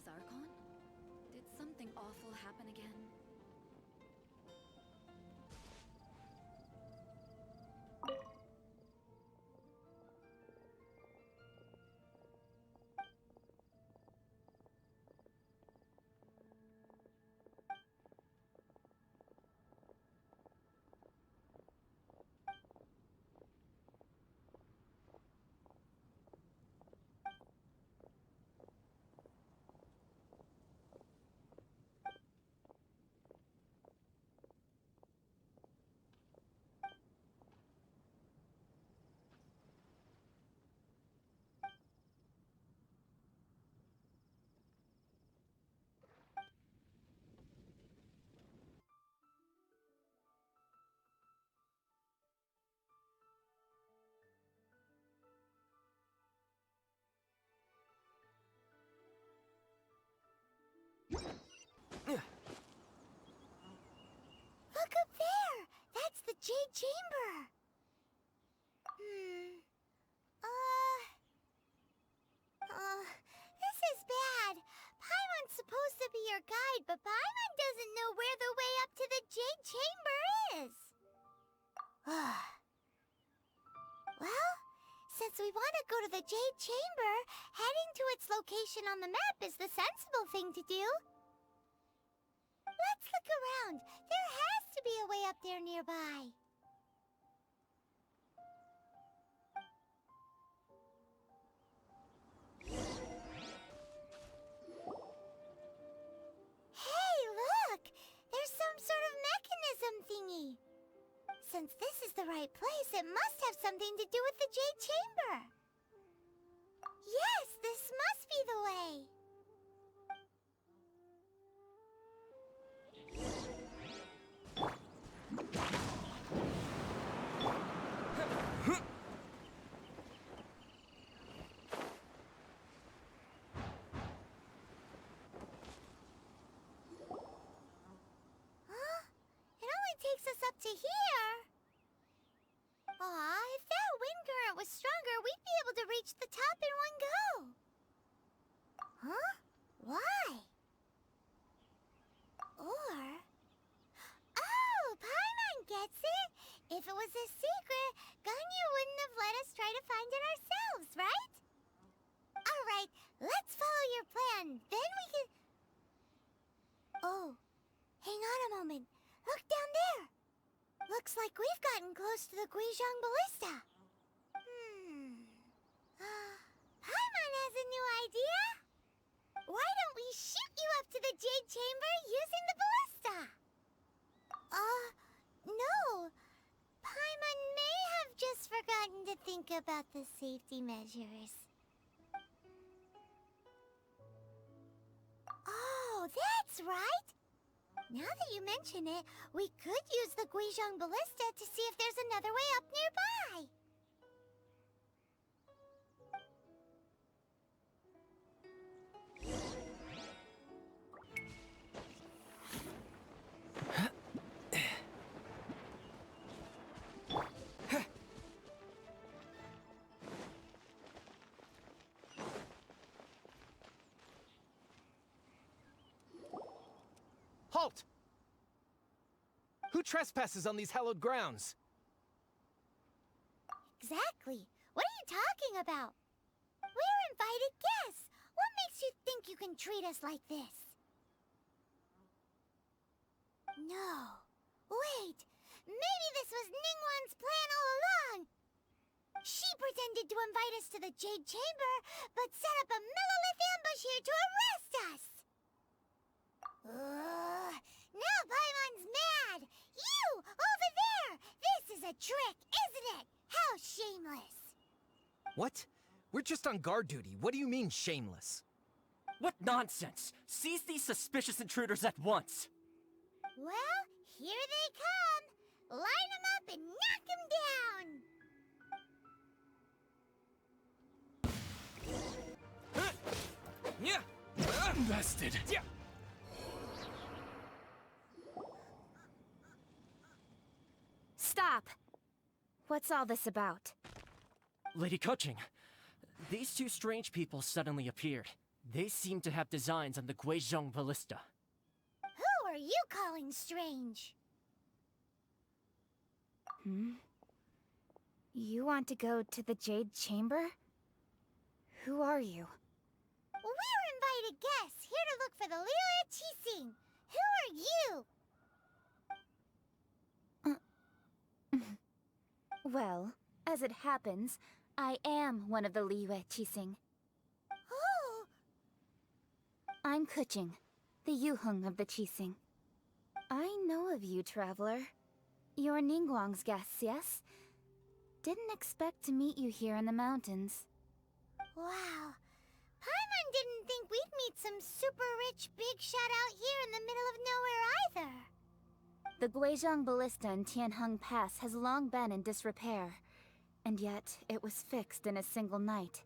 Has Archon? Did something awful happen again? Look up there! That's the Jade Chamber! This is bad. Paimon's supposed to be your guide, but Paimon doesn't know where the way up to the Jade Chamber is. Well, since we want to go to the Jade Chamber, heading to its location on the map is the sensible thing to do. Let's look around. There has to be a way up there nearby. Hey, look! There's some sort of mechanism thingy. Since this is the right place, it must have something to do with the Jade Chamber. Yes, this must be the way. It only takes us up to here. Aw, if that wind current was stronger, we'd be able to reach the top in one go. Huh? Why? Or... Oh, Paimon gets it! If it was a secret, Ganyu wouldn't have let us try to find it ourselves, right? Alright, let's follow your plan. Then we can... Oh, hang on a moment. Look down there. Looks like we've gotten close to the Guizhong Ballista. Paimon has a new idea. Why don't we shoot you up to the Jade Chamber using the ballista? No. Paimon may have just forgotten to think about the safety measures. Oh, that's right. Now that you mention it, we could use the Guizhong Ballista to see if there's another way up nearby. Halt! Who trespasses on these hallowed grounds? Exactly. What are you talking about? We're invited guests. What makes you think you can treat us like this? No. Wait. Maybe this was Ningguang's plan all along. She pretended to invite us to the Jade Chamber, but set up a Millilith ambush here to arrest us. Now Paimon's mad! You! Over there! This is a trick, isn't it? How shameless! What? We're just on guard duty. What do you mean, shameless? What nonsense! Seize these suspicious intruders at once! Well, here they come! Line them up and knock them down! Yeah. Bested! Yeah. Stop! What's all this about? Lady Keqing, these two strange people suddenly appeared. They seem to have designs on the Guizhong Ballista. Who are you calling strange? You want to go to the Jade Chamber? Who are you? We're invited guests here to look for the Liyue Qixing. Who are you? Well, as it happens, I am one of the Liyue Qixing. Oh, I'm Kuching, the Yuheng of the Qixing. I know of you, traveler. You're Ningguang's guests, yes? Didn't expect to meet you here in the mountains. wow. Paimon didn't think we'd meet some super rich big shot out here in the middle of nowhere either. The Guizhong Ballista in Tianheng Pass has long been in disrepair, and yet it was fixed in a single night.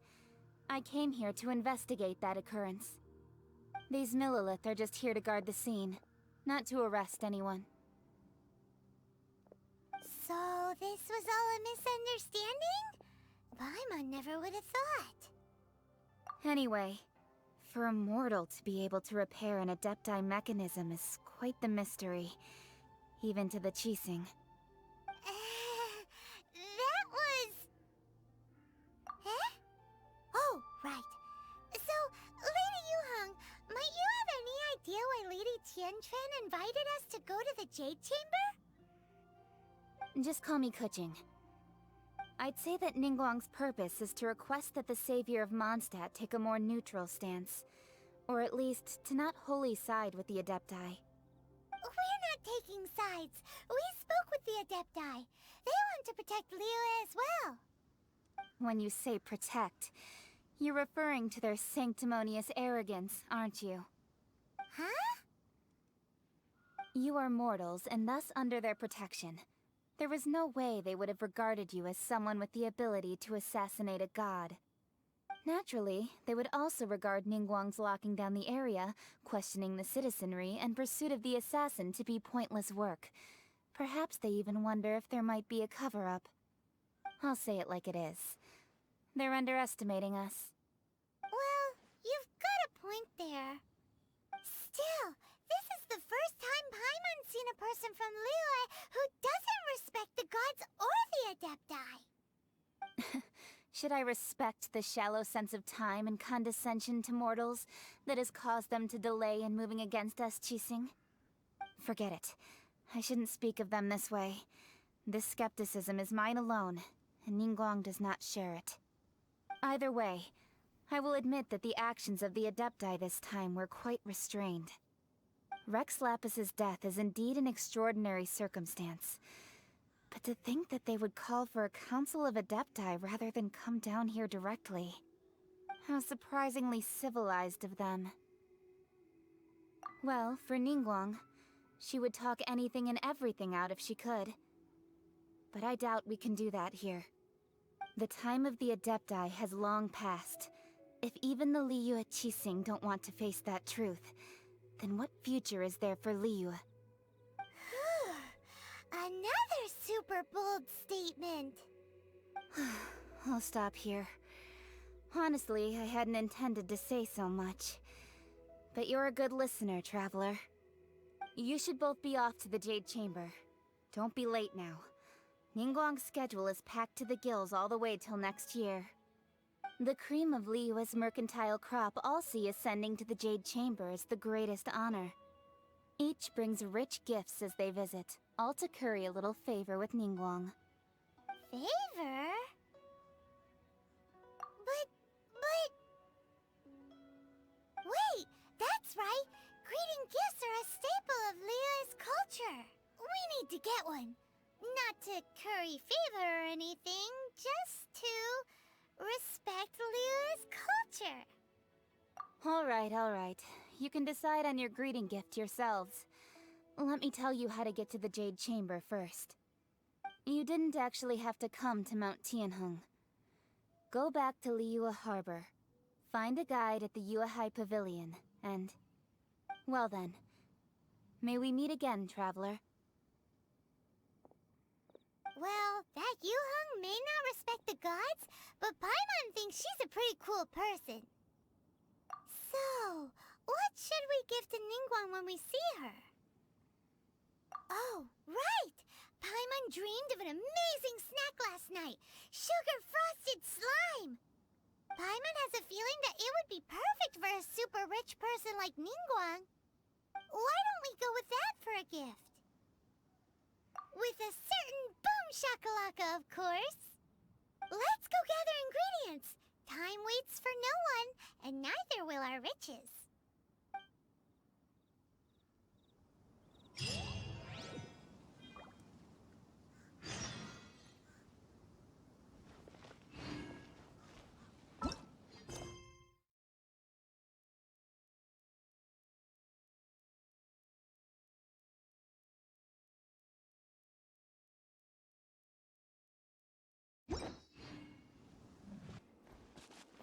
I came here to investigate that occurrence. These Millilith are just here to guard the scene, not to arrest anyone. So this was all a misunderstanding? Paimon never would have thought. Anyway, for a mortal to be able to repair an Adepti mechanism is quite the mystery, even to the Qixing. That was... Eh? Oh, right. So, Lady Yuheng, might you have any idea why Lady Tianquan invited us to go to the Jade Chamber? Just call me Kuching. I'd say that Ningguang's purpose is to request that the savior of Mondstadt take a more neutral stance. Or at least, to not wholly side with the Adepti. We're not taking sides. We spoke with the Adepti. They want to protect Liyue as well. When you say protect, you're referring to their sanctimonious arrogance, aren't you? Huh? You are mortals, and thus under their protection. There was no way they would have regarded you as someone with the ability to assassinate a god. Naturally, they would also regard Ningguang's locking down the area, questioning the citizenry, and pursuit of the assassin to be pointless work. Perhaps they even wonder if there might be a cover-up. I'll say it like it is. They're underestimating us. Well, you've got a point there. Still, this is the first time Paimon's seen a person from Liyue who doesn't respect the gods or the Adepti. Should I respect the shallow sense of time and condescension to mortals that has caused them to delay in moving against us, Qixing? Forget it. I shouldn't speak of them this way. This skepticism is mine alone, and Ningguang does not share it. Either way, I will admit that the actions of the Adepti this time were quite restrained. Rex Lapis's death is indeed an extraordinary circumstance. But to think that they would call for a council of Adepti rather than come down here directly. How surprisingly civilized of them. Well, for Ningguang, she would talk anything and everything out if she could. But I doubt we can do that here. The time of the Adepti has long passed. If even the Liyue Qixing don't want to face that truth, then what future is there for Liyue? Another super bold statement. I'll stop here. Honestly, I hadn't intended to say so much. But you're a good listener, traveler. You should both be off to the Jade Chamber. Don't be late now. Ningguang's schedule is packed to the gills all the way till next year. The cream of Liyue's mercantile crop all see ascending to the Jade Chamber as the greatest honor. Each brings rich gifts as they visit, all to curry a little favor with Ningguang. Favor? But... Wait, that's right! Greeting gifts are a staple of Liyue's culture! We need to get one. Not to curry favor or anything, just to respect Liyue's culture. Alright. You can decide on your greeting gift yourselves. Let me tell you how to get to the Jade Chamber first. You didn't actually have to come to Mount Tianheng. Go back to Liyue Harbor. Find a guide at the Yuehai Pavilion, and... well then. May we meet again, traveler. Well, that Yuheng may not respect the gods, but Paimon thinks she's a pretty cool person. So, what should we give to Ningguang when we see her? Oh, right! Paimon dreamed of an amazing snack last night. Sugar-frosted slime! Paimon has a feeling that it would be perfect for a super rich person like Ningguang. Why don't we go with that for a gift? With a certain boom shakalaka, of course. Let's go gather ingredients. Time waits for no one, and neither will our riches.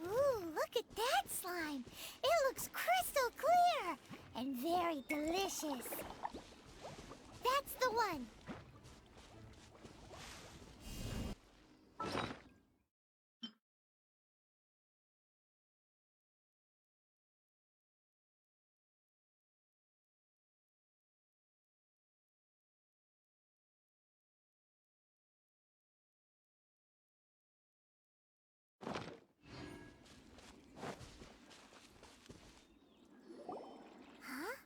Ooh, look at that slime! It looks crystal clear! And very delicious. That's the one! Huh?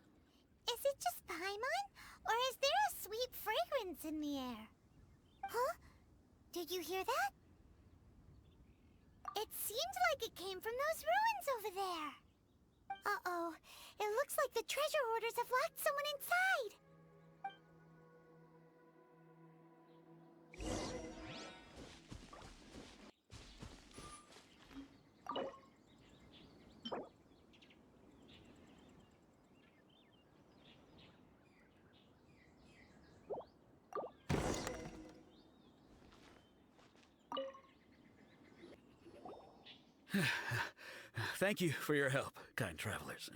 Is it just Paimon? Or is there a sweet fragrance in the air? Huh? Did you hear that? It seemed like it came from those ruins over there. Uh-oh. It looks like the treasure hoarders have locked someone inside. Thank you for your help, kind travelers.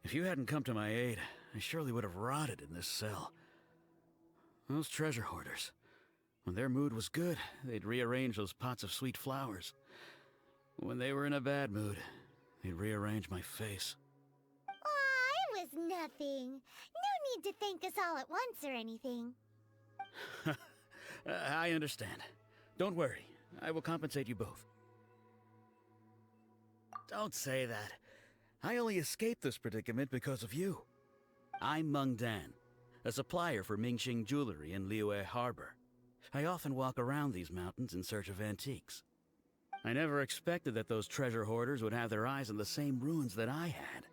If you hadn't come to my aid, I surely would have rotted in this cell. Those treasure hoarders, when their mood was good, they'd rearrange those pots of sweet flowers. When they were in a bad mood, they'd rearrange my face. Aw, it was nothing. No need to thank us all at once or anything. I understand. Don't worry, I will compensate you both. Don't say that. I only escaped this predicament because of you. I'm Meng Dan, a supplier for Mingxing Jewelry in Liyue Harbor. I often walk around these mountains in search of antiques. I never expected that those treasure hoarders would have their eyes on the same ruins that I had.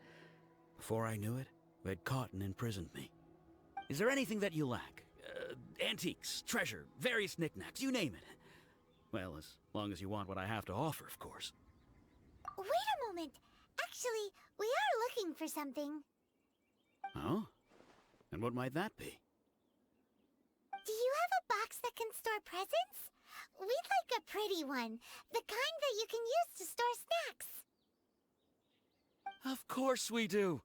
Before I knew it, they'd caught and imprisoned me. Is there anything that you lack? Antiques, treasure, various knickknacks, you name it. Well, as long as you want what I have to offer, of course. Wait a moment. Actually, we are looking for something. Oh? And what might that be? Do you have a box that can store presents? We'd like a pretty one. The kind that you can use to store snacks. Of course we do.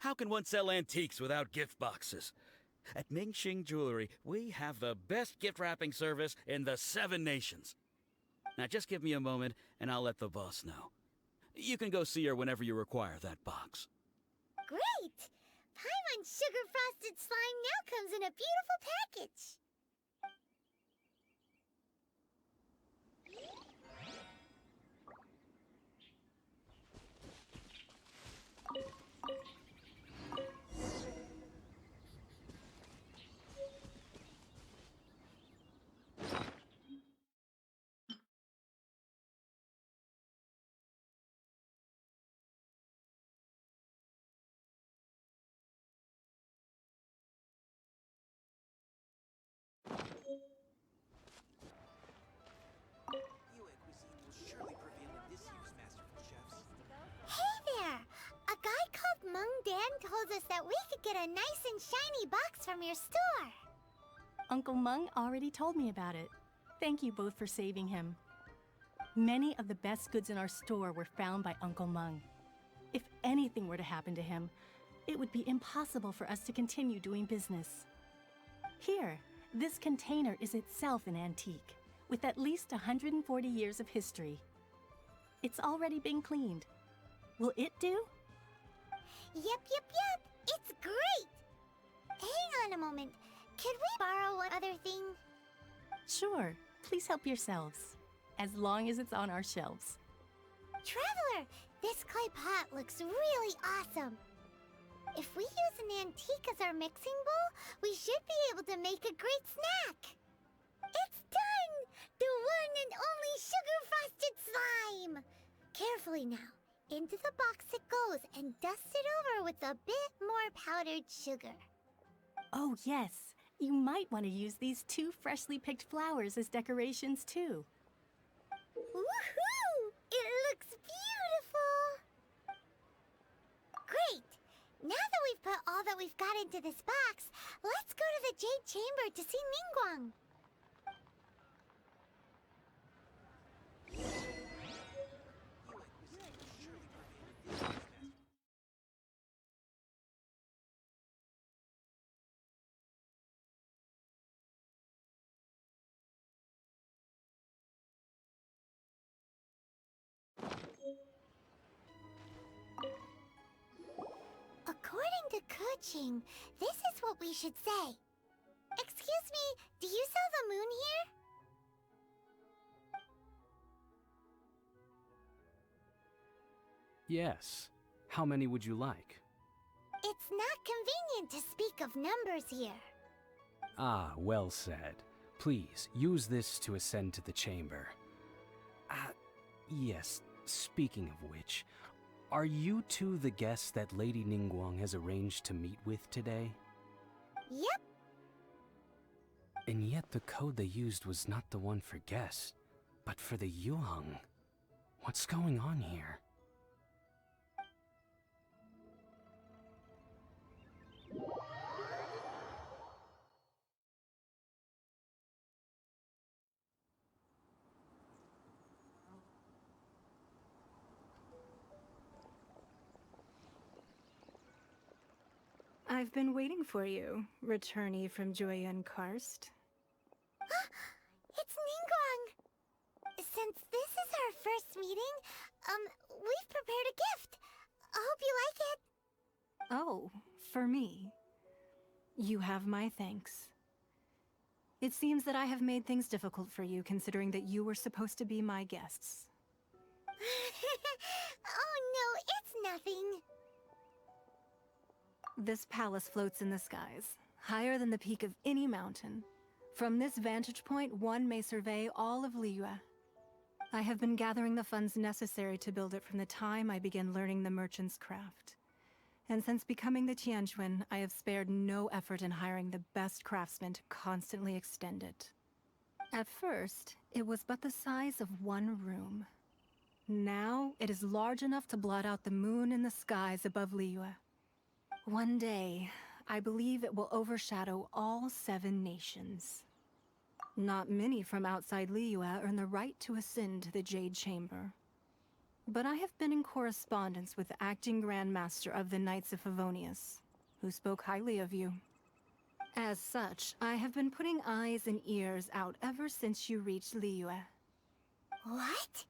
How can one sell antiques without gift boxes? At Mingxing Jewelry, we have the best gift wrapping service in the 7 nations. Now just give me a moment and I'll let the boss know. You can go see her whenever you require that box. Great! Paimon's sugar-frosted slime now comes in a beautiful package. Hey there! A guy called Meng Dan told us that we could get a nice and shiny box from your store. Uncle Meng already told me about it. Thank you both for saving him. Many of the best goods in our store were found by Uncle Meng. If anything were to happen to him, it would be impossible for us to continue doing business. Here, this container is itself an antique, with at least 140 years of history. It's already been cleaned. Will it do? Yep. It's great! Hang on a moment. Could we borrow one other thing? Sure. Please help yourselves. As long as it's on our shelves. Traveler, this clay pot looks really awesome. If we use an antique as our mixing bowl, we should be able to make a great snack. It's done! The one and only sugar-frosted slime! Carefully now. Into the box it goes and dust it over with a bit more powdered sugar. Oh, yes. You might want to use these 2 freshly picked flowers as decorations, too. Woohoo! It looks beautiful! Great! Now that we've put all that we've got into this box, let's go to the Jade Chamber to see Ningguang. According to Kuching, this is what we should say. Excuse me, do you sell the moon here? Yes. How many would you like? It's not convenient to speak of numbers here. Ah, well said. Please, use this to ascend to the chamber. Yes, speaking of which, are you two the guests that Lady Ningguang has arranged to meet with today? Yep. And yet the code they used was not the one for guests, but for the Yuheng. What's going on here? I've been waiting for you, returnee from Joyun Karst. It's Ningguang! Since this is our first meeting, we've prepared a gift. I hope you like it. Oh, for me. You have my thanks. It seems that I have made things difficult for you, considering that you were supposed to be my guests. Oh no, it's nothing. This palace floats in the skies, higher than the peak of any mountain. From this vantage point, one may survey all of Liyue. I have been gathering the funds necessary to build it from the time I began learning the merchant's craft. And since becoming the Tianjuan, I have spared no effort in hiring the best craftsmen to constantly extend it. At first, it was but the size of one room. Now, it is large enough to blot out the moon in the skies above Liyue. One day, I believe it will overshadow all 7 nations. Not many from outside Liyue earn the right to ascend to the Jade Chamber. But I have been in correspondence with the acting Grand Master of the Knights of Favonius, who spoke highly of you. As such, I have been putting eyes and ears out ever since you reached Liyue. What?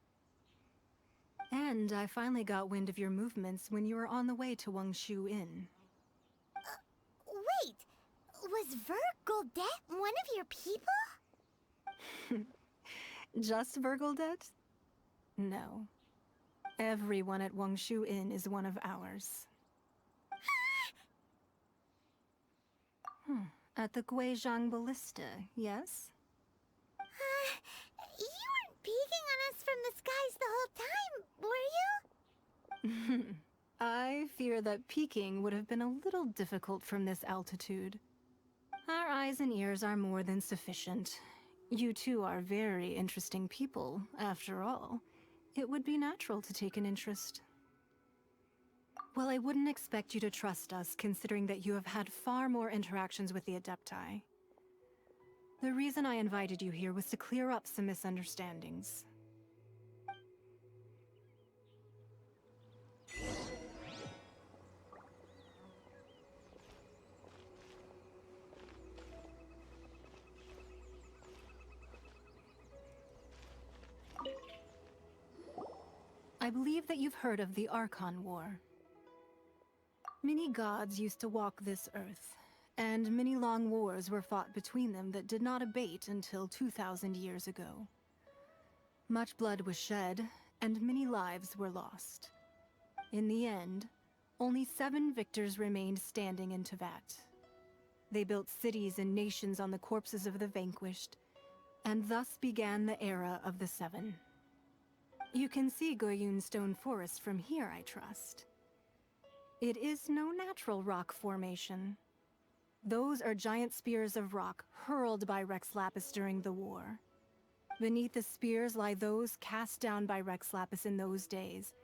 And I finally got wind of your movements when you were on the way to Wangshu Inn. Wait, was Vergoldet one of your people? Just Vergoldet? No. Everyone at Wangshu Inn is one of ours. At the Guizhang Ballista, yes? You weren't peeking on us from the skies the whole time, were you? I fear that peeking would have been a little difficult from this altitude. Our eyes and ears are more than sufficient. You two are very interesting people, after all. It would be natural to take an interest. Well, I wouldn't expect you to trust us, considering that you have had far more interactions with the Adepti. The reason I invited you here was to clear up some misunderstandings. I believe that you've heard of the Archon War. Many gods used to walk this earth, and many long wars were fought between them that did not abate until 2,000 years ago. Much blood was shed, and many lives were lost. In the end, only 7 victors remained standing in Teyvat. They built cities and nations on the corpses of the vanquished, and thus began the era of the 7. You can see Goyun Stone Forest from here, I trust. It is no natural rock formation. Those are giant spears of rock hurled by Rex Lapis during the war. Beneath the spears lie those cast down by Rex Lapis in those days,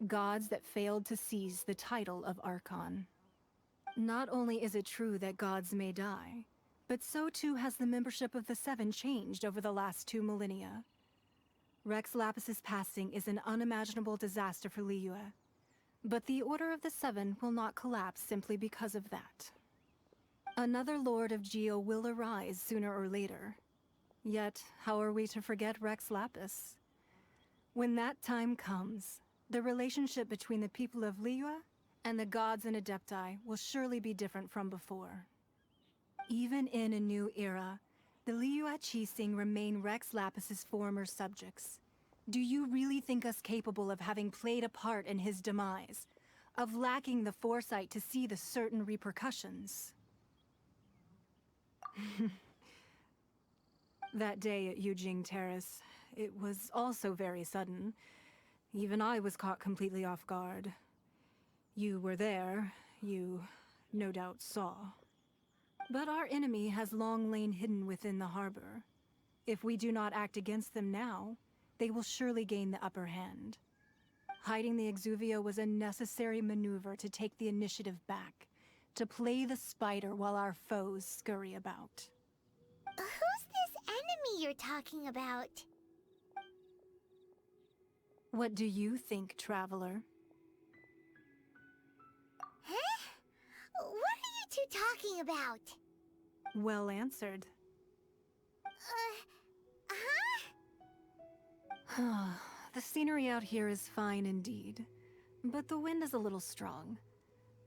gods that failed to seize the title of Archon. Not only is it true that gods may die, but so too has the membership of the 7 changed over the last 2 millennia. Rex Lapis's passing is an unimaginable disaster for Liyue, but the Order of the 7 will not collapse simply because of that. Another Lord of Geo will arise sooner or later. Yet, how are we to forget Rex Lapis? When that time comes, the relationship between the people of Liyue and the gods and Adepti will surely be different from before. Even in a new era, the Liyue Qixing remain Rex Lapis's former subjects. Do you really think us capable of having played a part in his demise? Of lacking the foresight to see the certain repercussions? That day at Yujing Terrace, it was also very sudden. Even I was caught completely off guard. You were there, you no doubt saw. But our enemy has long lain hidden within the harbor. If we do not act against them now, they will surely gain the upper hand. Hiding the Exuvio was a necessary maneuver to take the initiative back, to play the spider while our foes scurry about. Who's this enemy you're talking about? What do you think, Traveler? Huh? What are you two talking about? Well answered. The scenery out here is fine indeed, but the wind is a little strong.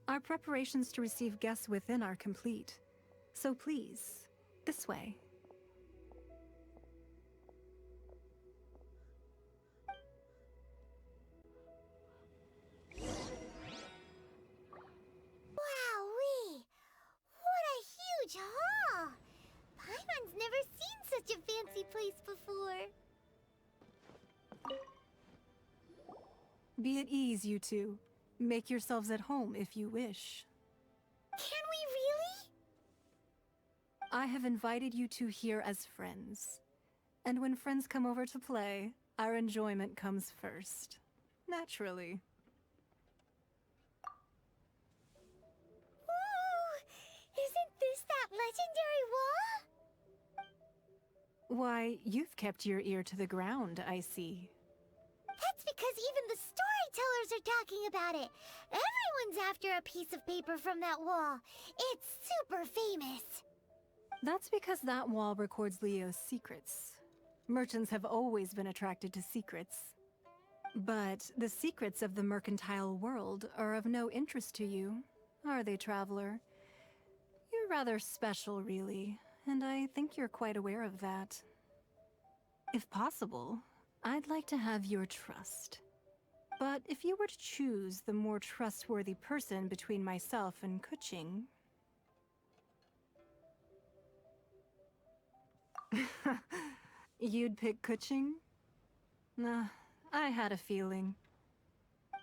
Our preparations to receive guests within are complete, so please, this way. Wowee! What a huge hall! Paimon's never seen such a fancy place before. Be at ease, you two. Make yourselves at home if you wish. Can we really? I have invited you two here as friends. And when friends come over to play, our enjoyment comes first. Naturally. Whoa! Isn't this that legendary wall? Why, you've kept your ear to the ground, I see. That's because even the storytellers are talking about it. Everyone's after a piece of paper from that wall. It's super famous. That's because that wall records Leo's secrets. Merchants have always been attracted to secrets. But the secrets of the mercantile world are of no interest to you, are they, Traveler? You're rather special, really, and I think you're quite aware of that. If possible, I'd like to have your trust. But if you were to choose the more trustworthy person between myself and Kuching... You'd pick Kuching? Nah, I had a feeling.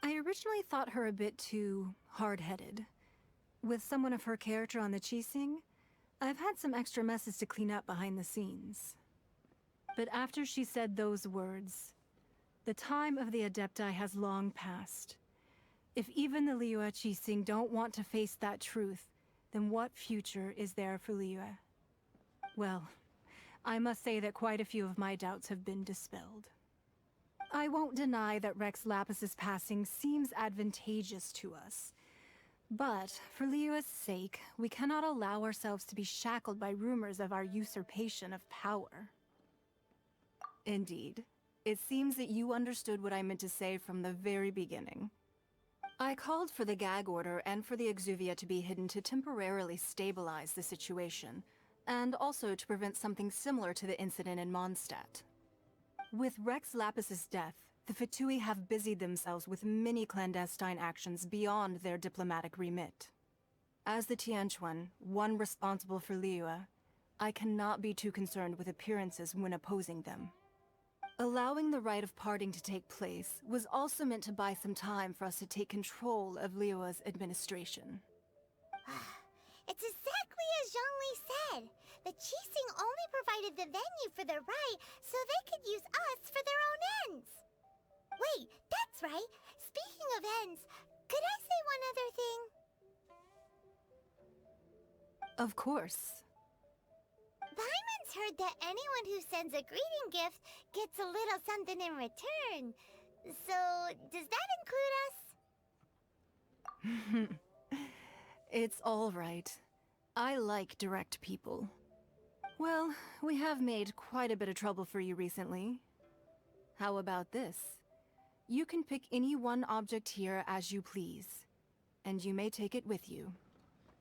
I originally thought her a bit too hard-headed. With someone of her character on the Qixing, I've had some extra messes to clean up behind the scenes. But after she said those words, the time of the Adepti has long passed. If even the Liyue Qixing don't want to face that truth, then what future is there for Liyue? Well, I must say that quite a few of my doubts have been dispelled. I won't deny that Rex Lapis's passing seems advantageous to us. But, for Liyue's sake, we cannot allow ourselves to be shackled by rumors of our usurpation of power. Indeed. It seems that you understood what I meant to say from the very beginning. I called for the gag order and for the exuvia to be hidden to temporarily stabilize the situation, and also to prevent something similar to the incident in Mondstadt. With Rex Lapis's death, the Fatui have busied themselves with many clandestine actions beyond their diplomatic remit. As the Tianquan, one responsible for Liyue, I cannot be too concerned with appearances when opposing them. Allowing the rite of parting to take place was also meant to buy some time for us to take control of Liyue's administration. It's exactly as Zhongli said. The Qixing only provided the venue for the rite so they could use us for their own ends. Wait, that's right. Speaking of ends, could I say one other thing? Of course. Paimon's heard that anyone who sends a greeting gift gets a little something in return. So, does that include us? It's all right. I like direct people. Well, we have made quite a bit of trouble for you recently. How about this? You can pick any one object here as you please, and you may take it with you.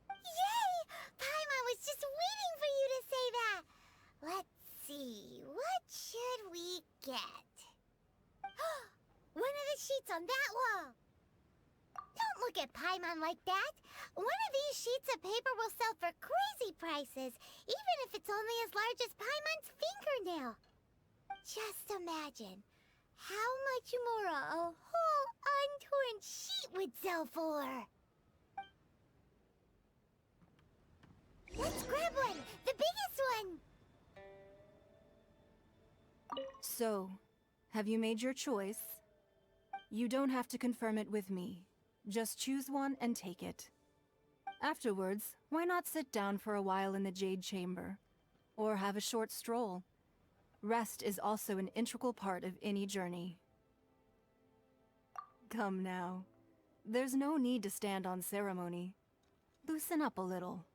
Yay! Paimon was just waiting for you to say that! Let's see, what should we get? One of the sheets on that wall! Don't look at Paimon like that! One of these sheets of paper will sell for crazy prices, even if it's only as large as Paimon's fingernail. Just imagine how much more a whole untorn sheet would sell for. Let's grab one! The biggest one! So, have you made your choice? You don't have to confirm it with me. Just choose one and take it. Afterwards, why not sit down for a while in the Jade Chamber? Or have a short stroll? Rest is also an integral part of any journey. Come now. There's no need to stand on ceremony. Loosen up a little.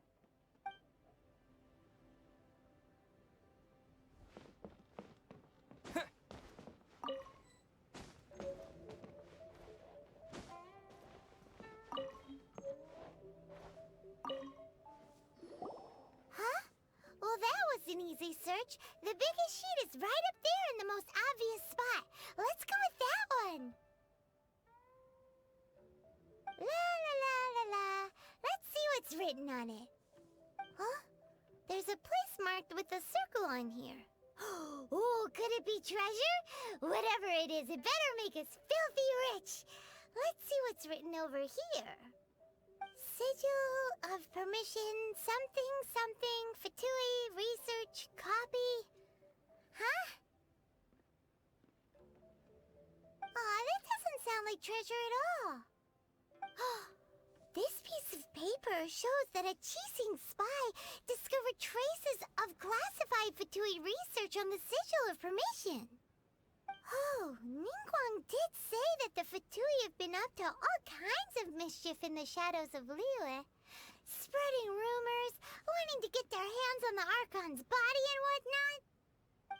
Well, that was an easy search. The biggest sheet is right up there in the most obvious spot. Let's go with that one. La la la la la. Let's see what's written on it. Huh? There's a place marked with a circle on here. Oh, could it be treasure? Whatever it is, it better make us filthy rich. Let's see what's written over here. Sigil of permission, something, something, Fatui, research, copy. Huh? Aw, that doesn't sound like treasure at all. This piece of paper shows that a Qixing spy discovered traces of classified Fatui research on the Sigil of permission. Oh, Ningguang did say that the Fatui have been up to all kinds of mischief in the shadows of Liyue. Spreading rumors, wanting to get their hands on the Archon's body and whatnot.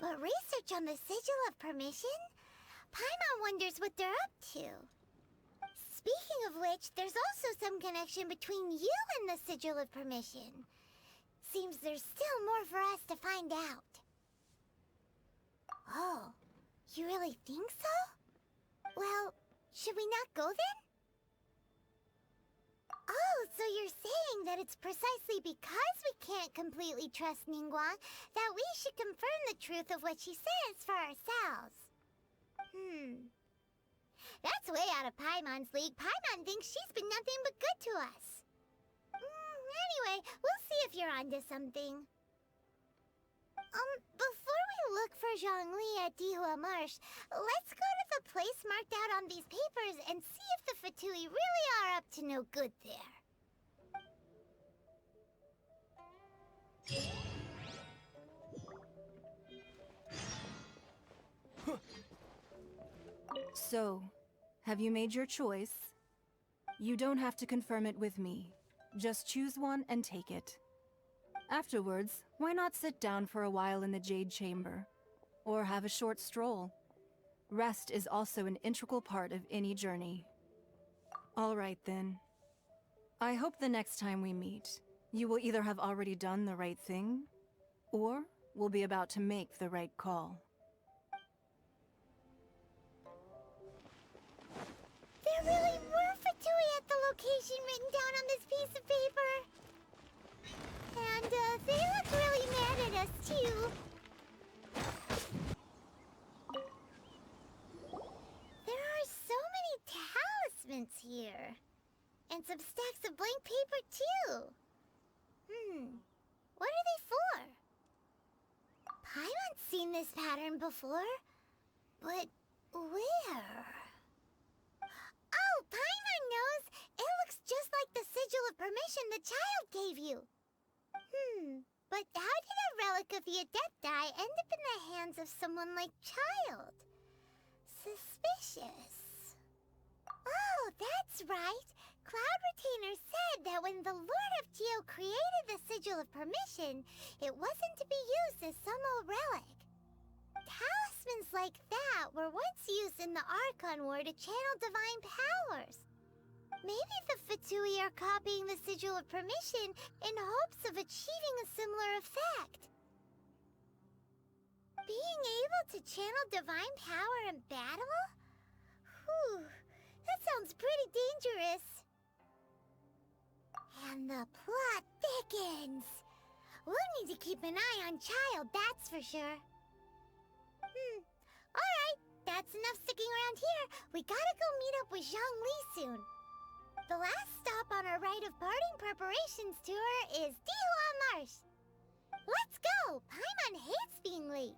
But research on the Sigil of permission? Paimon wonders what they're up to. Speaking of which, there's also some connection between you and the Sigil of permission. Seems there's still more for us to find out. Oh. You really think so? Well, should we not go then? Oh, so you're saying that it's precisely because we can't completely trust Ningguang that we should confirm the truth of what she says for ourselves. That's way out of Paimon's league. Paimon thinks she's been nothing but good to us. Anyway, we'll see if you're onto something. Before we look for Zhongli at Dihua Marsh, let's go to the place marked out on these papers and see if the Fatui really are up to no good there. So, have you made your choice? You don't have to confirm it with me. Just choose one and take it. Afterwards, why not sit down for a while in the Jade Chamber? Or have a short stroll? Rest is also an integral part of any journey. All right, then. I hope the next time we meet, you will either have already done the right thing, or will be about to make the right call. There really were Fatui at the location written down on this piece of paper. And, they look really mad at us, too. There are so many talismans here. And some stacks of blank paper, too. What are they for? Paimon's seen this pattern before. But where? Oh, Paimon knows! It looks just like the sigil of permission the child gave you. But how did a relic of the Adepti end up in the hands of someone like Child? Suspicious. Oh, that's right. Cloud Retainer said that when the Lord of Geo created the Sigil of Permission, it wasn't to be used as some old relic. Talismans like that were once used in the Archon War to channel divine powers. Maybe the Fatui are copying the Sigil of Permission in hopes of achieving a similar effect. Being able to channel divine power in battle? Whew, that sounds pretty dangerous. And the plot thickens. We'll need to keep an eye on Child, that's for sure. Alright, that's enough sticking around here. We gotta go meet up with Zhongli soon. The last stop on our rite of parting preparations tour is Dihua Marsh. Let's go! Paimon hates being late.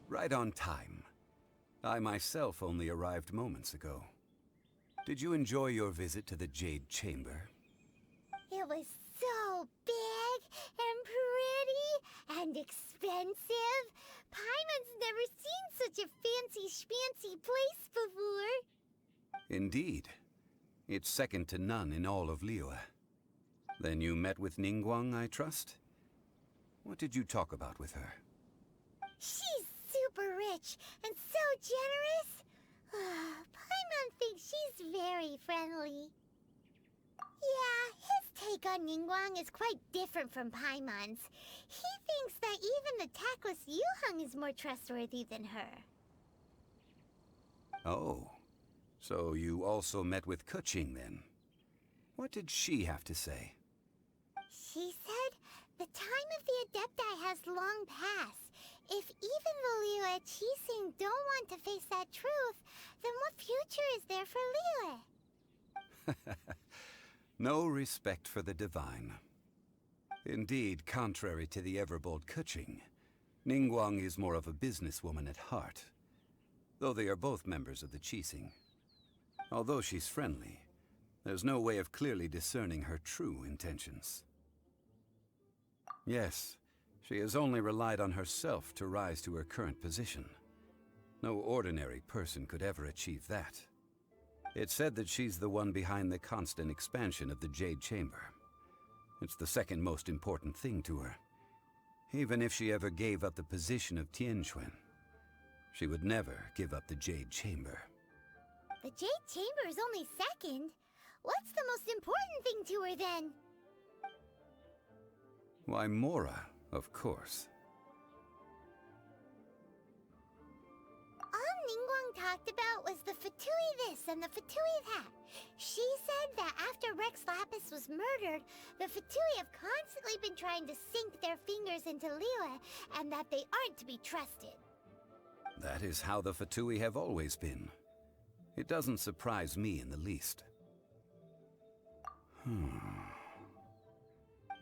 Right on time. I myself only arrived moments ago. Did you enjoy your visit to the Jade Chamber? It was so big and pretty and expensive. Paimon's never seen such a fancy schmancy place before. Indeed. It's second to none in all of Liyue. Then you met with Ningguang, I trust? What did you talk about with her? She's super rich and so generous. Paimon thinks she's very friendly. Yeah, his take on Ningguang is quite different from Paimon's. He thinks that even the tactless Yuheng is more trustworthy than her. Oh, so you also met with Keqing then? What did she have to say? She said the time of the Adepti has long passed. If even the Liyue Qixing don't want to face that truth, then what future is there for Liyue? No respect for the divine. Indeed, contrary to the ever-bold Keqing, Ningguang is more of a businesswoman at heart, though they are both members of the Qixing. Although she's friendly, there's no way of clearly discerning her true intentions. Yes, she has only relied on herself to rise to her current position. No ordinary person could ever achieve that. It's said that she's the one behind the constant expansion of the Jade Chamber. It's the second most important thing to her. Even if she ever gave up the position of Tianquan, she would never give up the Jade Chamber. The Jade Chamber is only second. What's the most important thing to her then? Why, Mora, of course. All Ningguang talked about was the Fatui this and the Fatui that. She said that after Rex Lapis was murdered, the Fatui have constantly been trying to sink their fingers into Liyue, and that they aren't to be trusted. That is how the Fatui have always been. It doesn't surprise me in the least.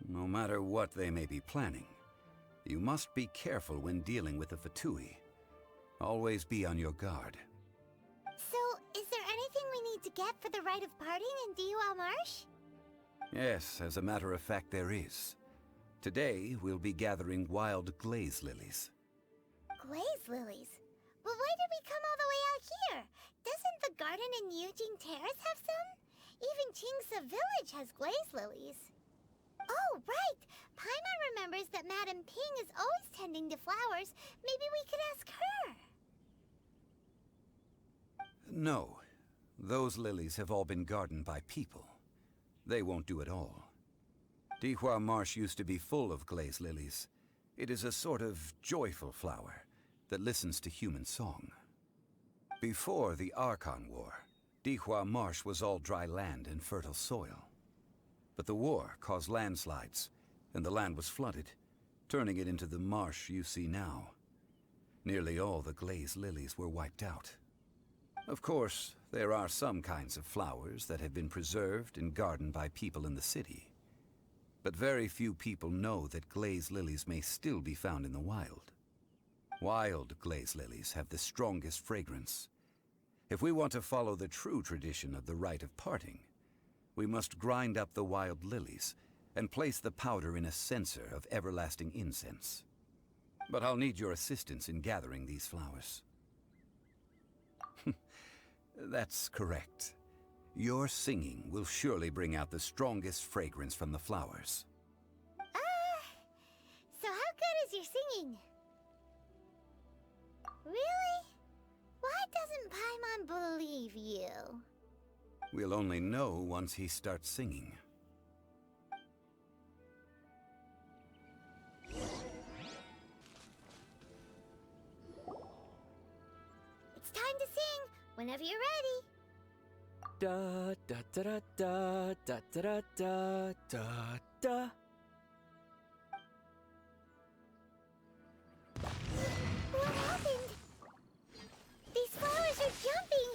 No matter what they may be planning, you must be careful when dealing with the Fatui. Always be on your guard. So, is there anything we need to get for the rite of parting in Dihua Marsh? Yes, as a matter of fact, there is. Today, we'll be gathering wild glaze lilies. Glaze lilies? But why did we come all the way out here? Doesn't the garden in Yujing Terrace have some? Even Qingse Village has glaze lilies. Oh, right! Paimon remembers that Madame Ping is always tending to flowers. Maybe we could ask her. No. Those lilies have all been gardened by people. They won't do it all. Dihua Marsh used to be full of glaze lilies. It is a sort of joyful flower that listens to human song. Before the Archon War, Dihua Marsh was all dry land and fertile soil. But the war caused landslides, and the land was flooded, turning it into the marsh you see now. Nearly all the glaze lilies were wiped out. Of course, there are some kinds of flowers that have been preserved and gardened by people in the city. But very few people know that glaze lilies may still be found in the wild. Wild glaze lilies have the strongest fragrance. If we want to follow the true tradition of the rite of parting, we must grind up the wild lilies and place the powder in a censer of everlasting incense. But I'll need your assistance in gathering these flowers. That's correct. Your singing will surely bring out the strongest fragrance from the flowers. So how good is your singing? Really? Why doesn't Paimon believe you? We'll only know once he starts singing. It's time to sing, whenever you're ready. Da da da da da da da da da da. What happened? These flowers are jumping.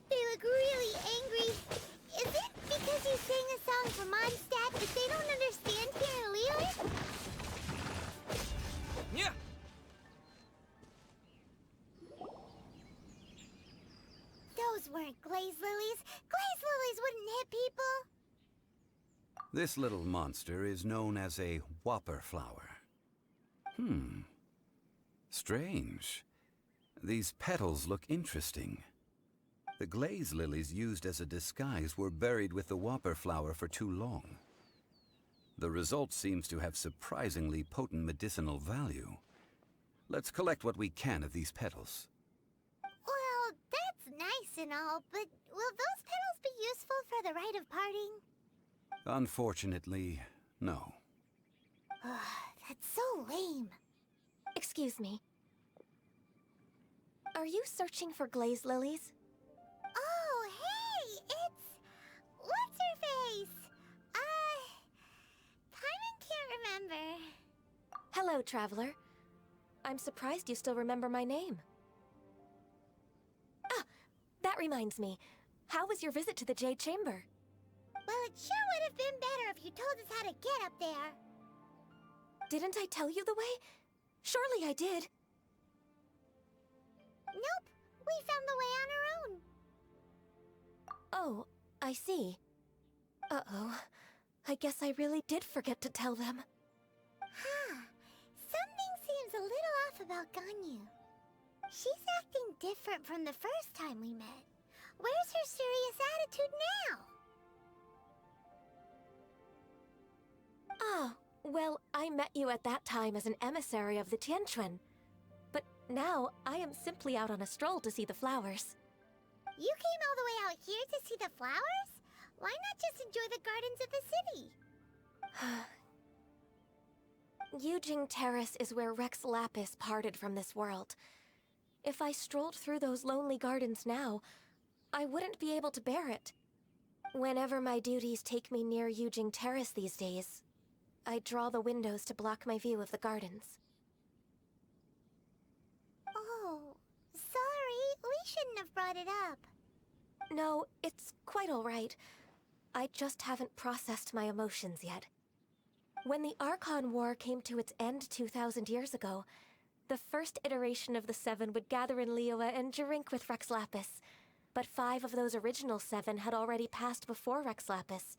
They look really angry. Is it because you sang a song for Mondstadt that they don't understand here in Liyue? Yeah. Those weren't glaze lilies. Glaze lilies wouldn't hit people. This little monster is known as a whopper flower. Strange. These petals look interesting. The glaze lilies used as a disguise were buried with the whopper flower for too long. The result seems to have surprisingly potent medicinal value. Let's collect what we can of these petals. Well, that's nice and all, but will those petals be useful for the rite of parting? Unfortunately, no. That's so lame. Excuse me. Are you searching for glaze lilies? Oh, hey! It's... What's-her-face? Paimon can't remember. Hello, traveler. I'm surprised you still remember my name. Ah, that reminds me. How was your visit to the Jade Chamber? Well, it sure would have been better if you told us how to get up there. Didn't I tell you the way? Surely I did. Nope, we found the way on our own. Oh, I see. Uh-oh. I guess I really did forget to tell them. Something seems a little off about Ganyu. She's acting different from the first time we met. Where's her serious attitude now? Ah, well, I met you at that time as an emissary of the Tianquan. But now, I am simply out on a stroll to see the flowers. You came all the way out here to see the flowers? Why not just enjoy the gardens of the city? Yujing Terrace is where Rex Lapis parted from this world. If I strolled through those lonely gardens now, I wouldn't be able to bear it. Whenever my duties take me near Yujing Terrace these days, I draw the windows to block my view of the gardens. Oh, sorry. We shouldn't have brought it up. No, it's quite all right. I just haven't processed my emotions yet. When the Archon War came to its end 2,000 years ago, the first iteration of the Seven would gather in Liyue and drink with Rex Lapis. But 5 of those original 7 had already passed before Rex Lapis.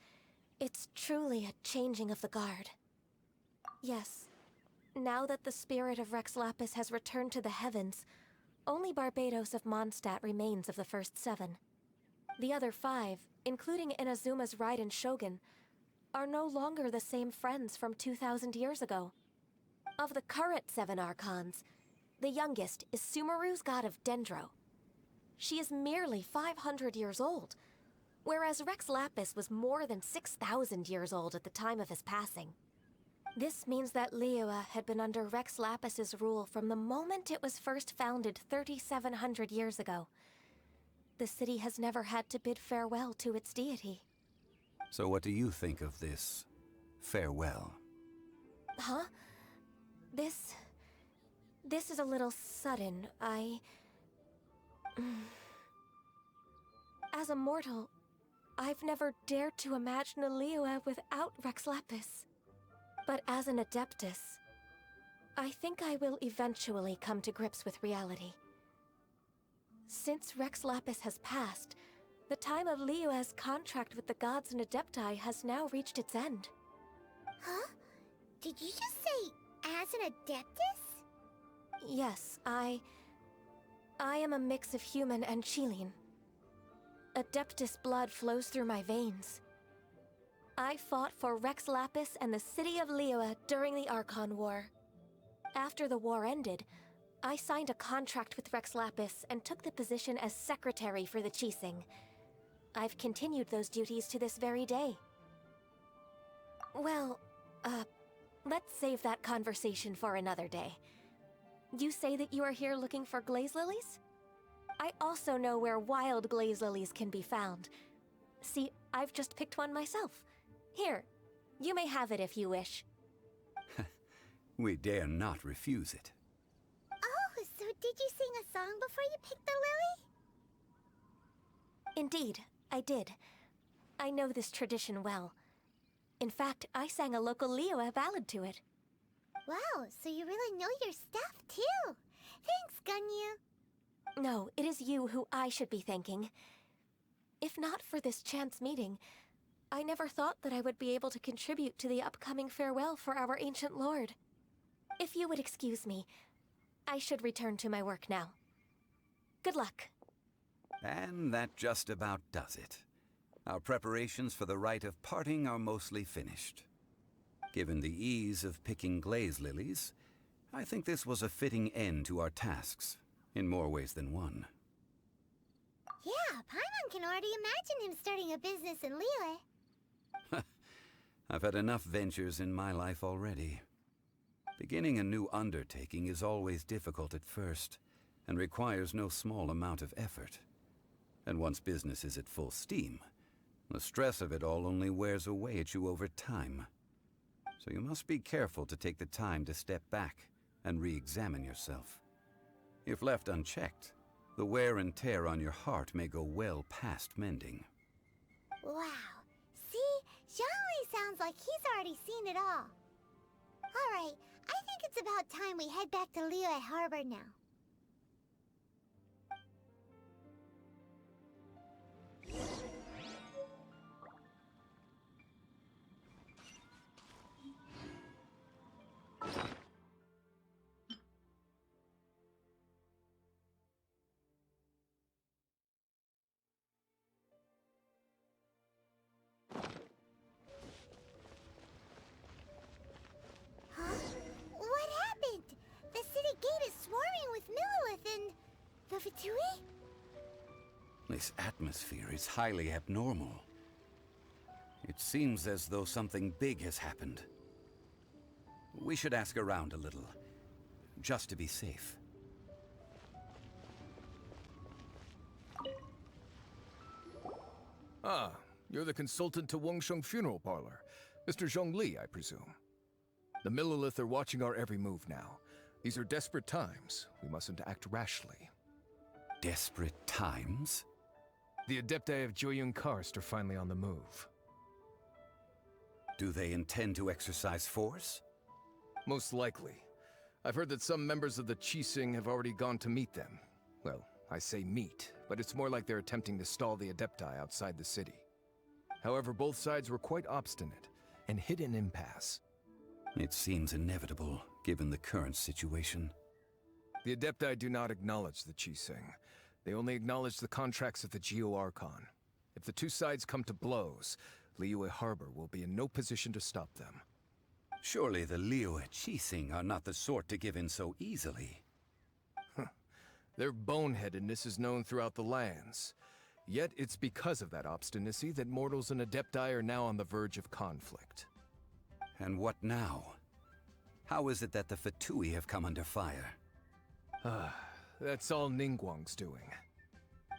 It's truly a changing of the guard. Yes. Now that the spirit of Rex Lapis has returned to the heavens, only Barbados of Mondstadt remains of the first 7. The other 5, including Inazuma's Raiden Shogun, are no longer the same friends from 2,000 years ago. Of the current 7 Archons, the youngest is Sumeru's god of Dendro. She is merely 500 years old, whereas Rex Lapis was more than 6,000 years old at the time of his passing. This means that Liyue had been under Rex Lapis's rule from the moment it was first founded 3,700 years ago. The city has never had to bid farewell to its deity. So what do you think of this farewell? Huh? This is a little sudden. As a mortal, I've never dared to imagine a Liyue without Rex Lapis. But as an Adeptus, I think I will eventually come to grips with reality. Since Rex Lapis has passed, the time of Liyue's contract with the gods and Adepti has now reached its end. Huh? Did you just say, as an Adeptus? Yes, I am a mix of human and Chilean. Adeptus blood flows through my veins. I fought for Rex Lapis and the city of Liyue during the Archon War. After the war ended, I signed a contract with Rex Lapis and took the position as secretary for the Qixing. I've continued those duties to this very day. Well, let's save that conversation for another day. You say that you are here looking for glaze lilies? I also know where wild glaze lilies can be found. See, I've just picked one myself. Here, you may have it if you wish. We dare not refuse it. Oh, so did you sing a song before you picked the lily? Indeed, I did. I know this tradition well. In fact, I sang a local Liyue ballad to it. Wow, so you really know your stuff, too. Thanks, Gunyu. No, it is you who I should be thanking. If not for this chance meeting, I never thought that I would be able to contribute to the upcoming farewell for our ancient lord. If you would excuse me, I should return to my work now. Good luck. And that just about does it. Our preparations for the rite of parting are mostly finished. Given the ease of picking glaze lilies, I think this was a fitting end to our tasks, in more ways than one. Yeah, Paimon can already imagine him starting a business in Liyue. I've had enough ventures in my life already. Beginning a new undertaking is always difficult at first, and requires no small amount of effort. And once business is at full steam, the stress of it all only wears away at you over time. So you must be careful to take the time to step back and re-examine yourself. If left unchecked, the wear and tear on your heart may go well past mending. Wow. See? Zhongli sounds like he's already seen it all. Alright, I think it's about time we head back to Liyue Harbor now. What happened? The city gate is swarming with Millilith and the Fatui? This atmosphere is highly abnormal. It seems as though something big has happened. We should ask around a little, just to be safe. Ah, you're the consultant to Wengsheng Funeral Parlor. Mr. Zhongli, I presume. The Millilith are watching our every move now. These are desperate times. We mustn't act rashly. Desperate times? The Adepti of Joyun Karst are finally on the move. Do they intend to exercise force? Most likely. I've heard that some members of the Qixing have already gone to meet them. Well, I say meet, but it's more like they're attempting to stall the Adepti outside the city. However, both sides were quite obstinate and hit an impasse. It seems inevitable, given the current situation. The Adepti do not acknowledge the Qixing. They only acknowledge the contracts of the Geo-Archon. If the two sides come to blows, Liyue Harbor will be in no position to stop them. Surely the Liyue Qixing are not the sort to give in so easily. Their boneheadedness is known throughout the lands. Yet it's because of that obstinacy that mortals and Adepti are now on the verge of conflict. And what now? How is it that the Fatui have come under fire? That's all Ningguang's doing.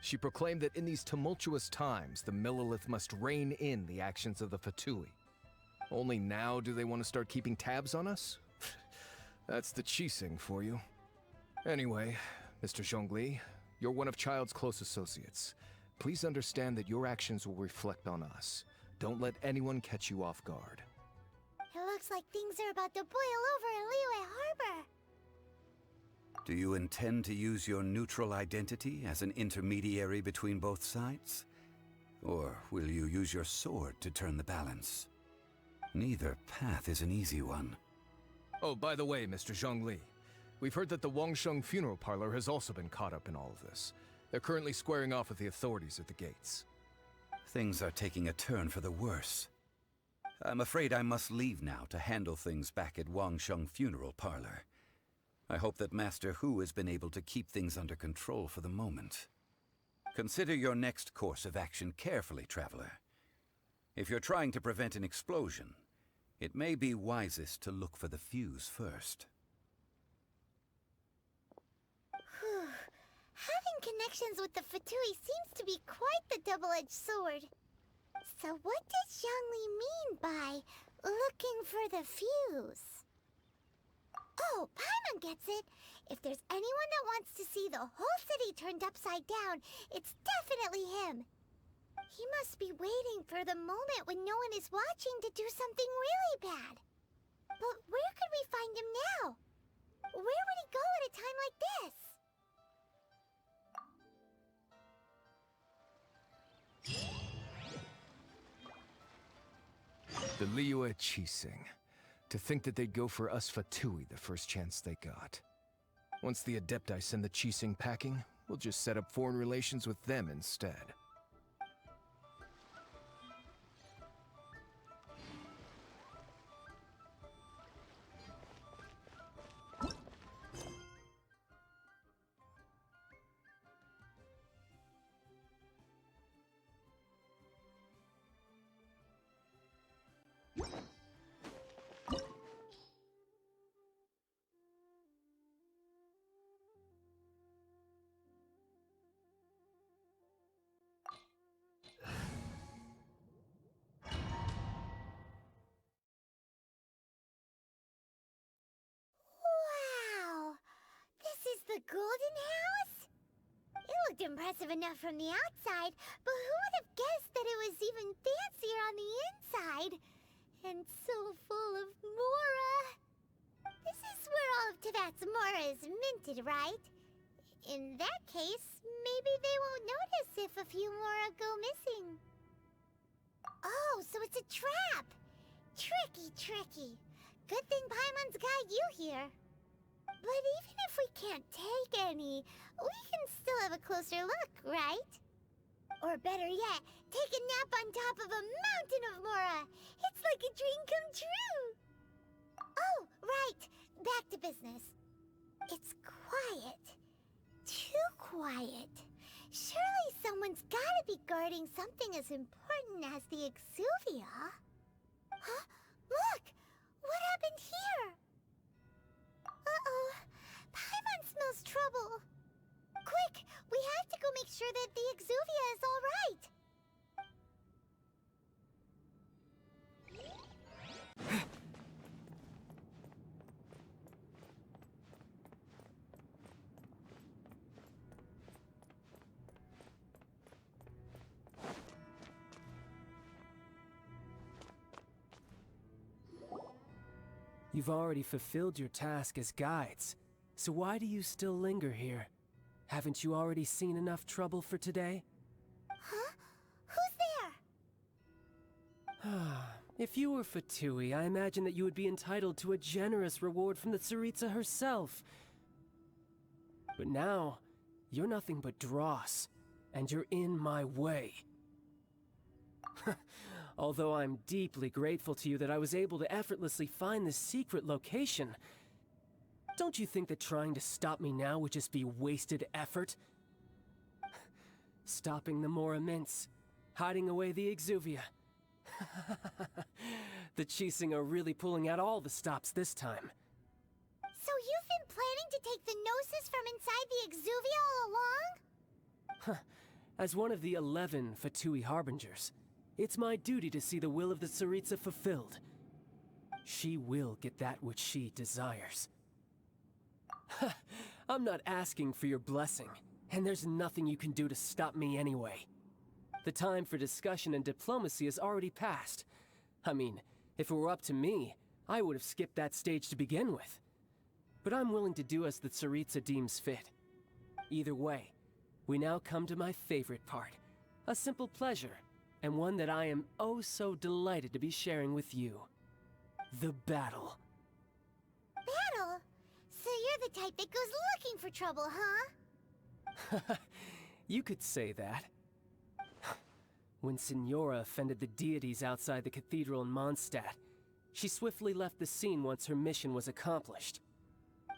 She proclaimed that in these tumultuous times, the Millelith must rein in the actions of the Fatui. Only now do they want to start keeping tabs on us? That's the Qixing for you. Anyway, Mr. Zhongli, you're one of Child's close associates. Please understand that your actions will reflect on us. Don't let anyone catch you off guard. It looks like things are about to boil over in Liyue Harbor. Do you intend to use your neutral identity as an intermediary between both sides? Or will you use your sword to turn the balance? Neither path is an easy one. Oh, by the way, Mr. Zhongli, we've heard that the Wangsheng funeral parlor has also been caught up in all of this. They're currently squaring off with the authorities at the gates. Things are taking a turn for the worse. I'm afraid I must leave now to handle things back at Wangsheng funeral parlor. I hope that Master Hu has been able to keep things under control for the moment. Consider your next course of action carefully, traveler. If you're trying to prevent an explosion, it may be wisest to look for the fuse first. Having connections with the Fatui seems to be quite the double-edged sword. So what does Zhongli mean by looking for the fuse? Oh, Paimon gets it. If there's anyone that wants to see the whole city turned upside down, it's definitely him. He must be waiting for the moment when no one is watching to do something really bad. But where could we find him now? Where would he go at a time like this? The Liyue Qixing. To think that they'd go for us Fatui the first chance they got. Once the Adepti send the Qixing packing, we'll just set up foreign relations with them instead. The Golden House? It looked impressive enough from the outside, but who would have guessed that it was even fancier on the inside? And so full of Mora. This is where all of Teyvat's Mora is minted, right? In that case, maybe they won't notice if a few Mora go missing. Oh, so it's a trap! Tricky, tricky. Good thing Paimon's got you here. But even if we can't take any, we can still have a closer look, right? Or better yet, take a nap on top of a mountain of Mora. It's like a dream come true. Oh, right. Back to business. It's quiet. Too quiet. Surely someone's gotta be guarding something as important as the Exuvia. Huh? Look! What happened here? Uh-oh. Paimon smells trouble. Quick! We have to go make sure that the Exuvia is all right. You've already fulfilled your task as guides, so why do you still linger here? Haven't you already seen enough trouble for today? Huh? Who's there? If you were Fatui, I imagine that you would be entitled to a generous reward from the Tsaritsa herself. But now, you're nothing but dross, and you're in my way. Although I'm deeply grateful to you that I was able to effortlessly find this secret location, don't you think that trying to stop me now would just be wasted effort? Stopping the Mora Mints, hiding away the Exuvia. The Chising are really pulling out all the stops this time. So you've been planning to take the Gnosis from inside the Exuvia all along? As one of the 11 Fatui Harbingers, it's my duty to see the will of the Tsaritsa fulfilled. She will get that which she desires. I'm not asking for your blessing, and there's nothing you can do to stop me anyway. The time for discussion and diplomacy has already passed. I mean, if it were up to me, I would have skipped that stage to begin with. But I'm willing to do as the Tsaritsa deems fit. Either way, we now come to my favorite part. A simple pleasure, and one that I am oh so delighted to be sharing with you. The battle. Battle? So you're the type that goes looking for trouble, huh? You could say that. When Signora offended the deities outside the cathedral in Mondstadt, she swiftly left the scene once her mission was accomplished.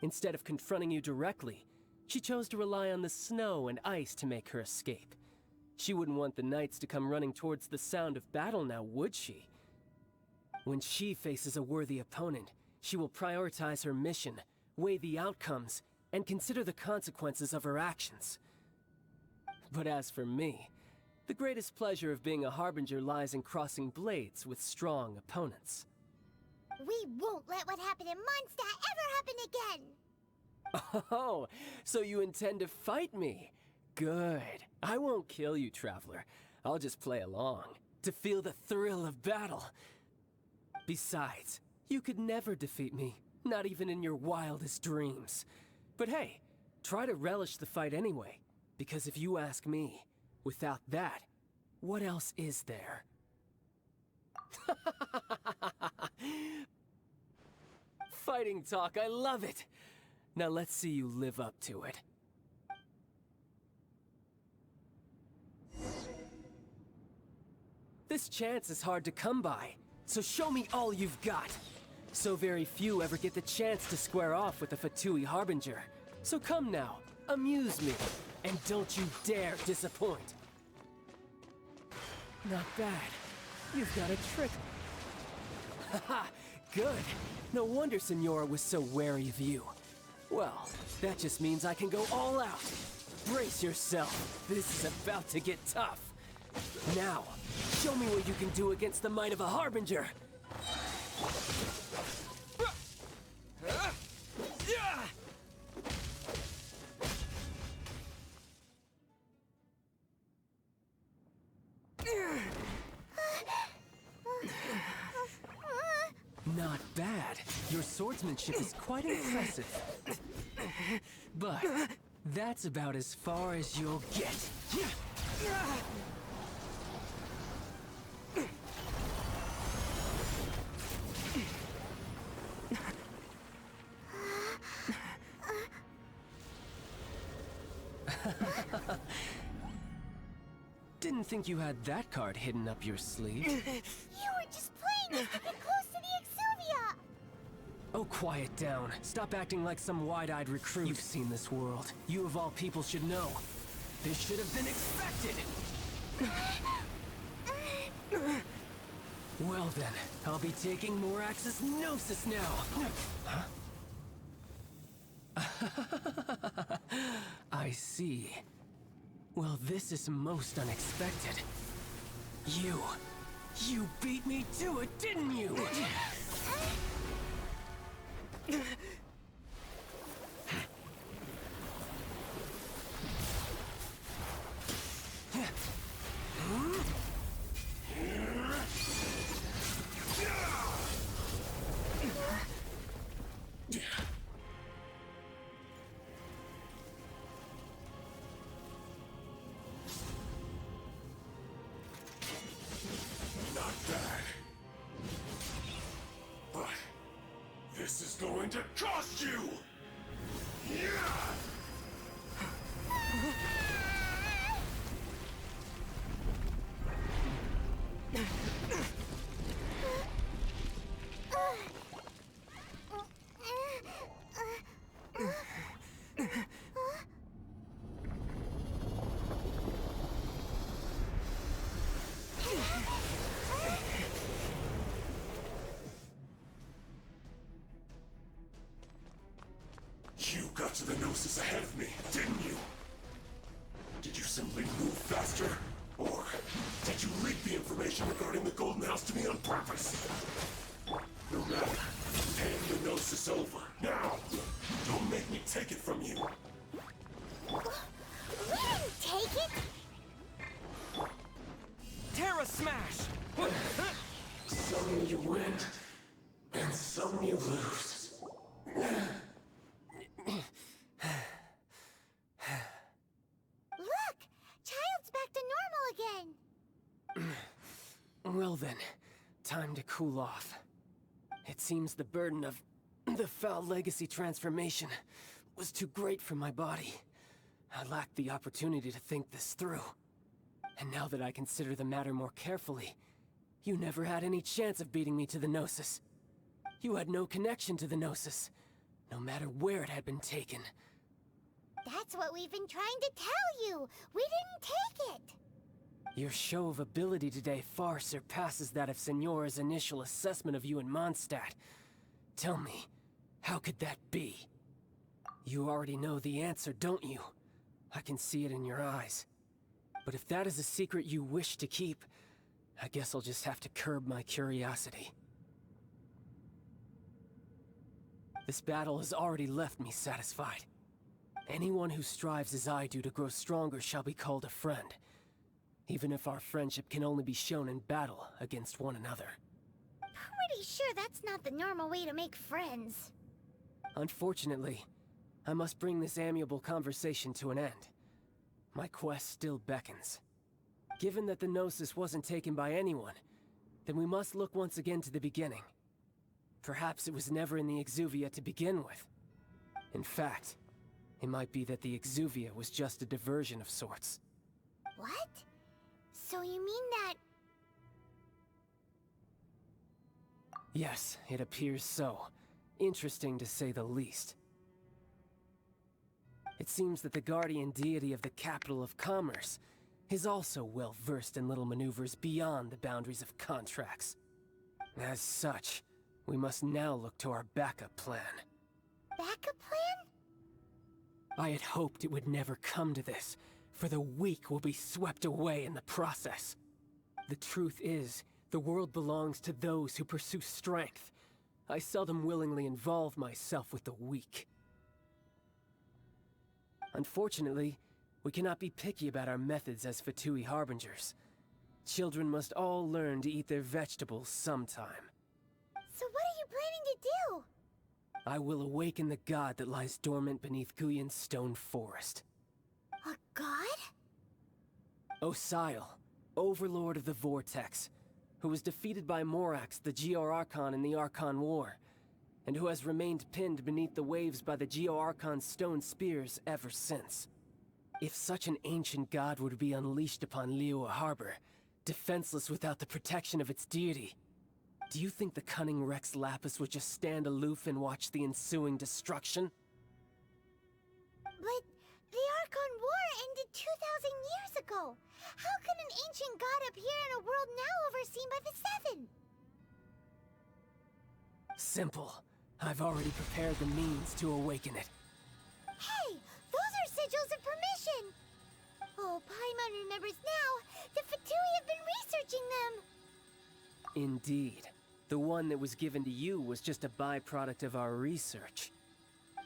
Instead of confronting you directly, she chose to rely on the snow and ice to make her escape. She wouldn't want the knights to come running towards the sound of battle now, would she? When she faces a worthy opponent, she will prioritize her mission, weigh the outcomes, and consider the consequences of her actions. But as for me, the greatest pleasure of being a Harbinger lies in crossing blades with strong opponents. We won't let what happened in Mondstadt ever happen again! Oh, so you intend to fight me? Good. I won't kill you, Traveler. I'll just play along, to feel the thrill of battle. Besides, you could never defeat me, not even in your wildest dreams. But hey, try to relish the fight anyway, because if you ask me, without that, what else is there? Fighting talk, I love it! Now let's see you live up to it. This chance is hard to come by, so show me all you've got. So very few ever get the chance to square off with a Fatui Harbinger. So come now, amuse me, and don't you dare disappoint. Not bad. You've got a trick. Haha, good. No wonder Signora was so wary of you. Well, that just means I can go all out. Brace yourself. This is about to get tough. Now, show me what you can do against the might of a Harbinger. Not bad. Your swordsmanship is quite impressive. But that's about as far as you'll get. Didn't think you had that card hidden up your sleeve. You were just playing us to get close to the Exuvia! Oh, quiet down. Stop acting like some wide-eyed recruit. You've seen this world. You of all people should know. This should have been expected! Well then, I'll be taking Morax's Gnosis now! Huh? I see. Well, this is most unexpected. You beat me to it, didn't you? This is going to cost you! Yeah! You got to the Gnosis ahead of me, didn't you? Did you simply move faster? Or did you leak the information regarding the Golden House to me on purpose? No matter. Hand the Gnosis over, now! Don't make me take it from you! We didn't take it! Terra Smash! Some you win, and some you lose. Look! Child's back to normal again! Well then, time to cool off. It seems the burden of the foul legacy transformation was too great for my body. I lacked the opportunity to think this through. And now that I consider the matter more carefully, you never had any chance of beating me to the Gnosis. You had no connection to the Gnosis, no matter where it had been taken. That's what we've been trying to tell you! We didn't take it! Your show of ability today far surpasses that of Signora's initial assessment of you in Mondstadt. Tell me, how could that be? You already know the answer, don't you? I can see it in your eyes. But if that is a secret you wish to keep, I guess I'll just have to curb my curiosity. This battle has already left me satisfied. Anyone who strives as I do to grow stronger shall be called a friend, even if our friendship can only be shown in battle against one another. Pretty sure that's not the normal way to make friends. Unfortunately, I must bring this amiable conversation to an end. My quest still beckons. Given that the Gnosis wasn't taken by anyone, then we must look once again to the beginning. Perhaps it was never in the Exuvia to begin with. In fact, it might be that the Exuvia was just a diversion of sorts. What? So you mean that... Yes, it appears so. Interesting to say the least. It seems that the guardian deity of the capital of commerce is also well versed in little maneuvers beyond the boundaries of contracts. As such, we must now look to our backup plan. Backup plan? I had hoped it would never come to this, for the weak will be swept away in the process. The truth is, the world belongs to those who pursue strength. I seldom willingly involve myself with the weak. Unfortunately, we cannot be picky about our methods as Fatui Harbingers. Children must all learn to eat their vegetables sometime. So what are you planning to do? I will awaken the god that lies dormant beneath Guyon's stone forest. A god? Osial, overlord of the Vortex, who was defeated by Morax, the Geo-Archon in the Archon War, and who has remained pinned beneath the waves by the Geo-Archon's stone spears ever since. If such an ancient god were to be unleashed upon Liyue Harbor, defenseless without the protection of its deity, do you think the cunning Rex Lapis would just stand aloof and watch the ensuing destruction? But the Archon War ended 2,000 years ago. How can an ancient god appear in a world now overseen by the Seven? Simple. I've already prepared the means to awaken it. Hey! Those are sigils of permission! Oh, Paimon remembers now. The Fatui have been researching them! Indeed. The one that was given to you was just a byproduct of our research.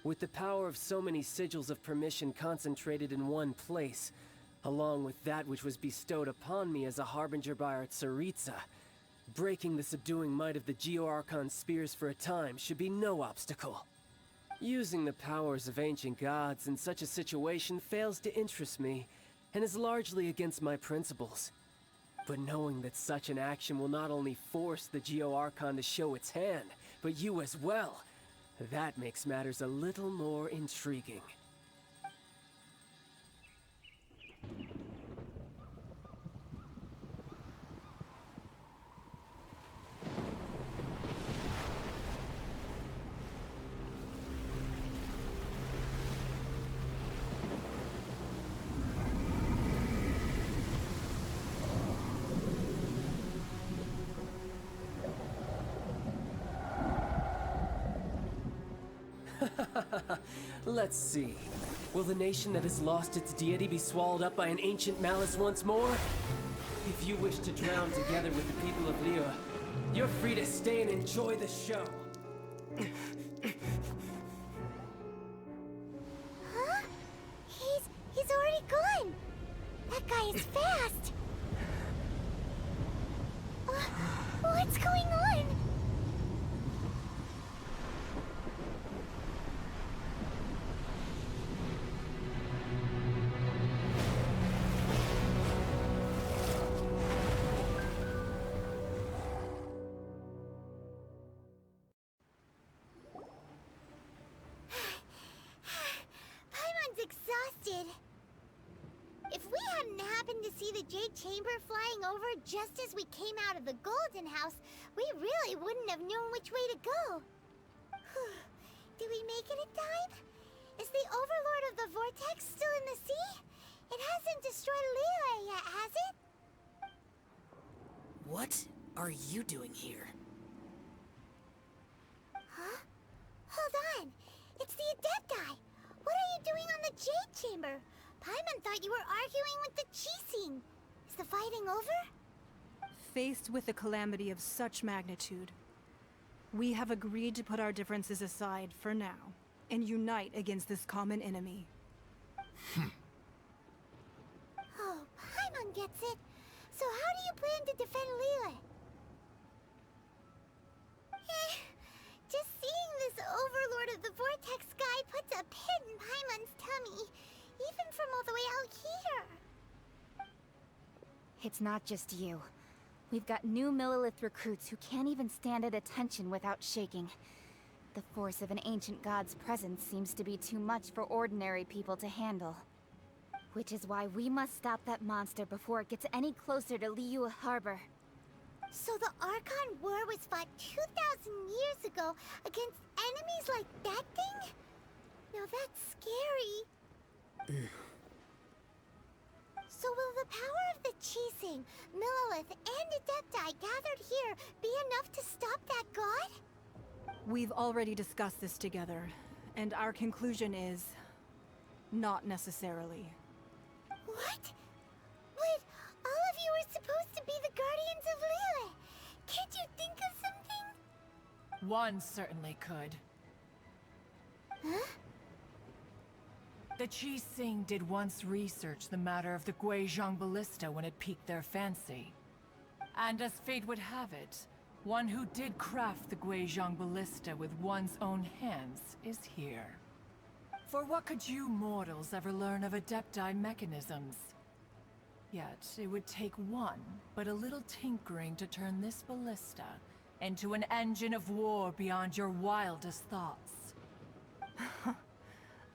With the power of so many sigils of permission concentrated in one place, along with that which was bestowed upon me as a harbinger by our Tsaritsa, breaking the subduing might of the Geo-Archon spears for a time should be no obstacle. Using the powers of ancient gods in such a situation fails to interest me, and is largely against my principles. But knowing that such an action will not only force the Geo-Archon to show its hand, but you as well, That makes matters a little more intriguing. Let's see. Will the nation that has lost its deity be swallowed up by an ancient malice once more? If you wish to drown together with the people of Liyue, you're free to stay and enjoy the show. Huh? He's already gone. That guy is fast. What's going on? Exhausted. If we hadn't happened to see the Jade Chamber flying over just as we came out of the Golden House, we really wouldn't have known which way to go. Did we make it in time? Is the Overlord of the Vortex still in the sea? It hasn't destroyed Liyue yet, has it? What are you doing here? Huh? Hold on. It's the Adepti. What are you doing on the Jade Chamber? Paimon thought you were arguing with the Qixing. Is the fighting over? Faced with a calamity of such magnitude, we have agreed to put our differences aside for now and unite against this common enemy. Oh, Paimon gets it. So how do you plan to defend Liyue? Just seeing this Overlord of the Vortex guy puts a pit in Paimon's tummy, even from all the way out here. It's not just you. We've got new Millelith recruits who can't even stand at attention without shaking. The force of an ancient god's presence seems to be too much for ordinary people to handle. Which is why we must stop that monster before it gets any closer to Liyue Harbor. So the Archon War was fought 2,000 years ago against enemies like that thing? Now that's scary. So will the power of the Qixing, Millelith, and Adepti gathered here be enough to stop that god? We've already discussed this together, and our conclusion is... not necessarily. What? But all of you are supposed to be the Guardians of Liyue. Can't you think of something? One certainly could. Huh? The Qixing did once research the matter of the Guizhong Ballista when it piqued their fancy. And as fate would have it, one who did craft the Guizhong Ballista with one's own hands is here. For what could you mortals ever learn of Adepti mechanisms? Yet, it would take one, but a little tinkering to turn this ballista into an engine of war beyond your wildest thoughts.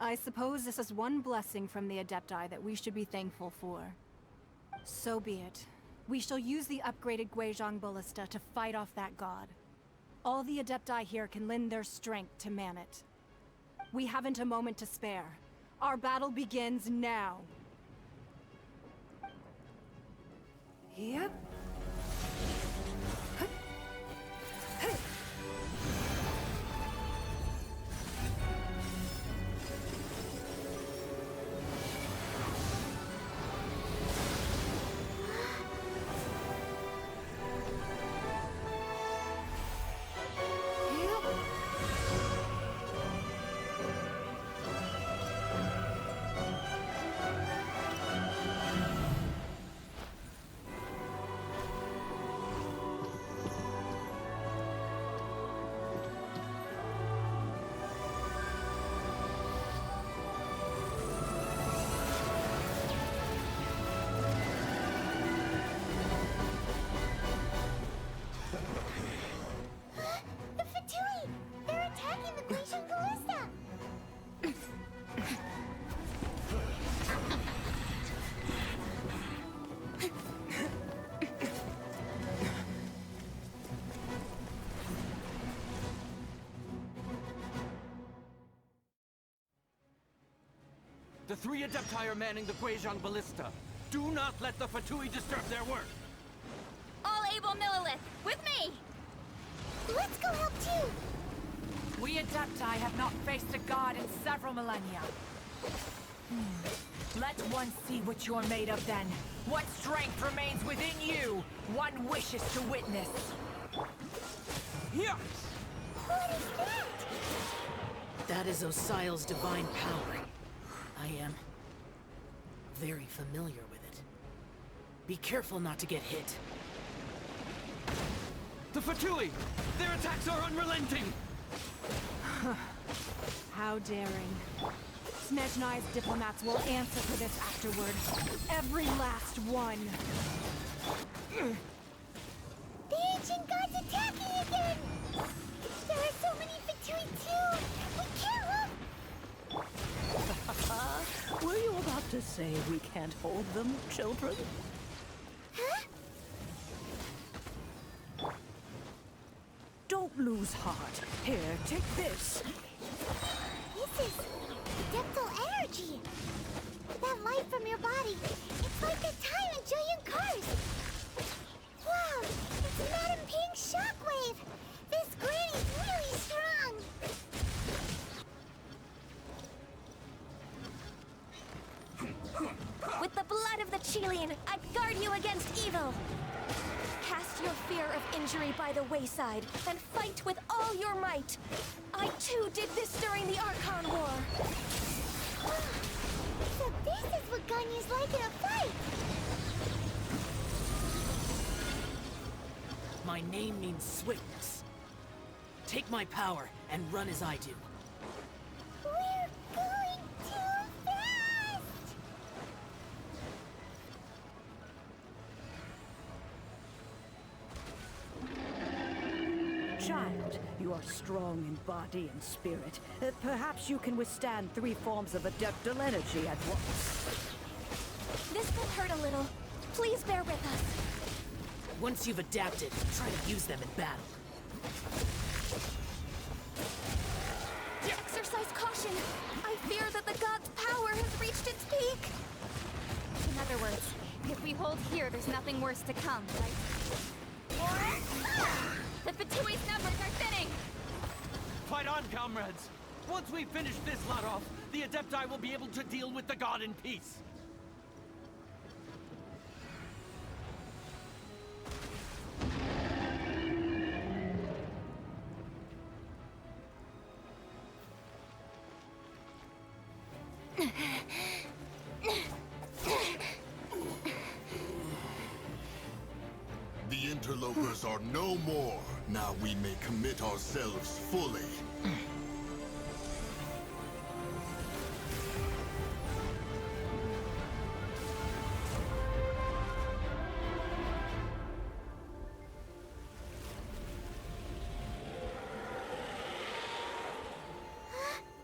I suppose this is one blessing from the Adepti that we should be thankful for. So be it. We shall use the upgraded Guizhong Ballista to fight off that god. All the Adepti here can lend their strength to man it. We haven't a moment to spare. Our battle begins now. Yep. The 3 Adepti are manning the Guizhong Ballista. Do not let the Fatui disturb their work! All able Millilith, with me! Let's go help too! We Adepti have not faced a god in several millennia. Let one see what you're made of then. What strength remains within you, one wishes to witness. Here! What is that? That is Osial's divine power. I am very familiar with it. Be careful not to get hit. The Fatui! Their attacks are unrelenting! How daring. Snezhnai's diplomats will answer for this afterward. Every last one. The ancient god's attacking again! There are so many Fatui too! We can't Were you about to say we can't hold them, children? Huh? Don't lose heart. Here, take this. This is adeptal energy! That light from your body, it's like the time in Julian cars! Wow, it's Madame Ping's shockwave! This granny's really strong! With the blood of the Chilean, I guard you against evil! Cast your fear of injury by the wayside, and fight with all your might! I too did this during the Archon War! So this is what Ganyu's like in a fight! My name means swiftness. Take my power and run as I do. We're going too fast! Child, you are strong in body and spirit. Perhaps you can withstand 3 forms of adeptal energy at once. This will hurt a little. Please bear with us. Once you've adapted, try to use them in battle. Exercise caution. I fear that the god's power has reached its peak. In other words, if we hold here, there's nothing worse to come, right? The Fatui's numbers are thinning! Fight on, comrades! Once we finish this lot off, the Adepti will be able to deal with the god in peace. The interlopers are no more. Now we may commit ourselves fully.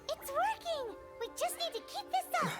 It's working! We just need to keep this up!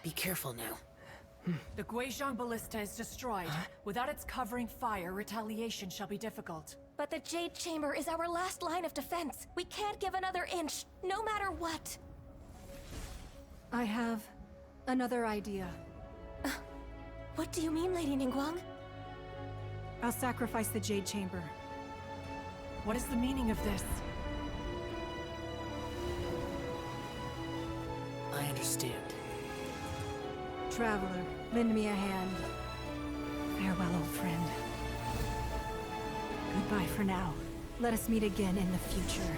Be careful now. The Guizhong Ballista is destroyed. Without its covering fire, retaliation shall be difficult. But the Jade Chamber is our last line of defense. We can't give another inch, no matter what. I have another idea. What do you mean, Lady Ningguang? I'll sacrifice the Jade Chamber. What is the meaning of this? I understand. Traveler, lend me a hand. Farewell, old friend. Goodbye for now. Let us meet again in the future.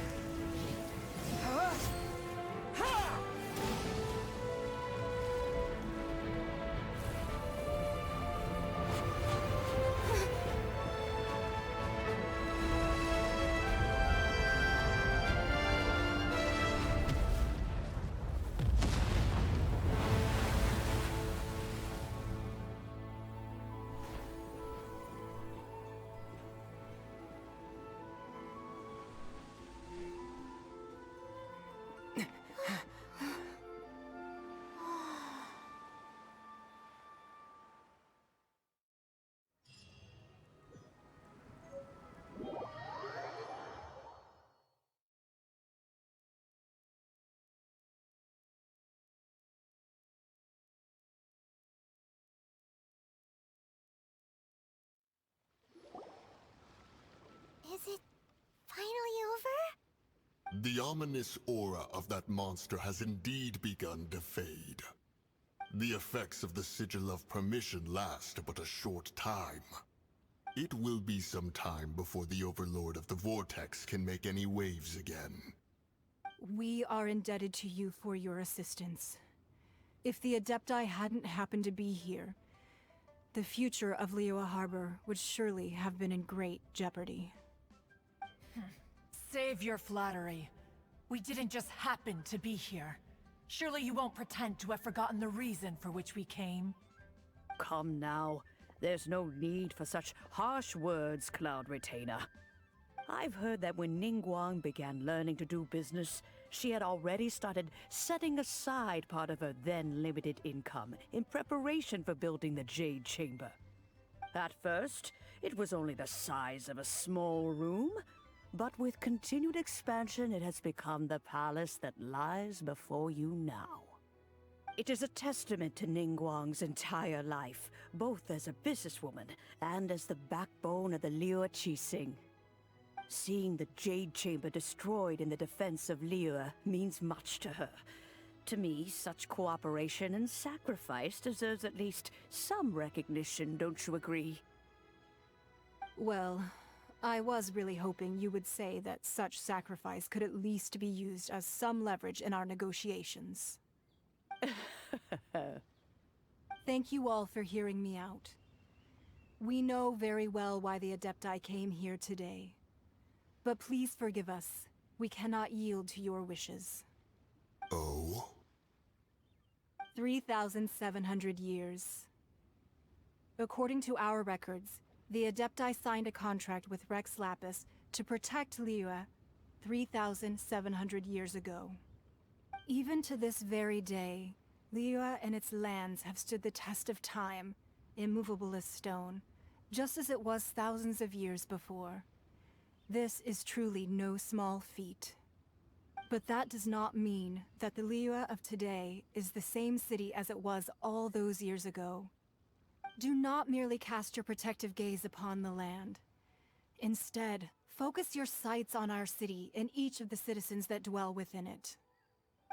The ominous aura of that monster has indeed begun to fade. The effects of the Sigil of Permission last but a short time. It will be some time before the Overlord of the Vortex can make any waves again. We are indebted to you for your assistance. If the Adepti hadn't happened to be here, the future of Liyue Harbor would surely have been in great jeopardy. Save your flattery. We didn't just happen to be here. Surely you won't pretend to have forgotten the reason for which we came. Come now. There's no need for such harsh words, Cloud Retainer. I've heard that when Ningguang began learning to do business, she had already started setting aside part of her then limited income in preparation for building the Jade Chamber. At first, it was only the size of a small room, but with continued expansion, it has become the palace that lies before you now. It is a testament to Ningguang's entire life, both as a businesswoman and as the backbone of the Liyue Qixing. Seeing the Jade Chamber destroyed in the defense of Liyue means much to her. To me, such cooperation and sacrifice deserves at least some recognition, don't you agree? Well, I was really hoping you would say that such sacrifice could at least be used as some leverage in our negotiations. Thank you all for hearing me out. We know very well why the Adepti came here today. But please forgive us. We cannot yield to your wishes. Oh? 3,700 years. According to our records, the Adepti signed a contract with Rex Lapis to protect Liyue 3,700 years ago. Even to this very day, Liyue and its lands have stood the test of time, immovable as stone, just as it was thousands of years before. This is truly no small feat. But that does not mean that the Liyue of today is the same city as it was all those years ago. Do not merely cast your protective gaze upon the land. Instead, focus your sights on our city and each of the citizens that dwell within it.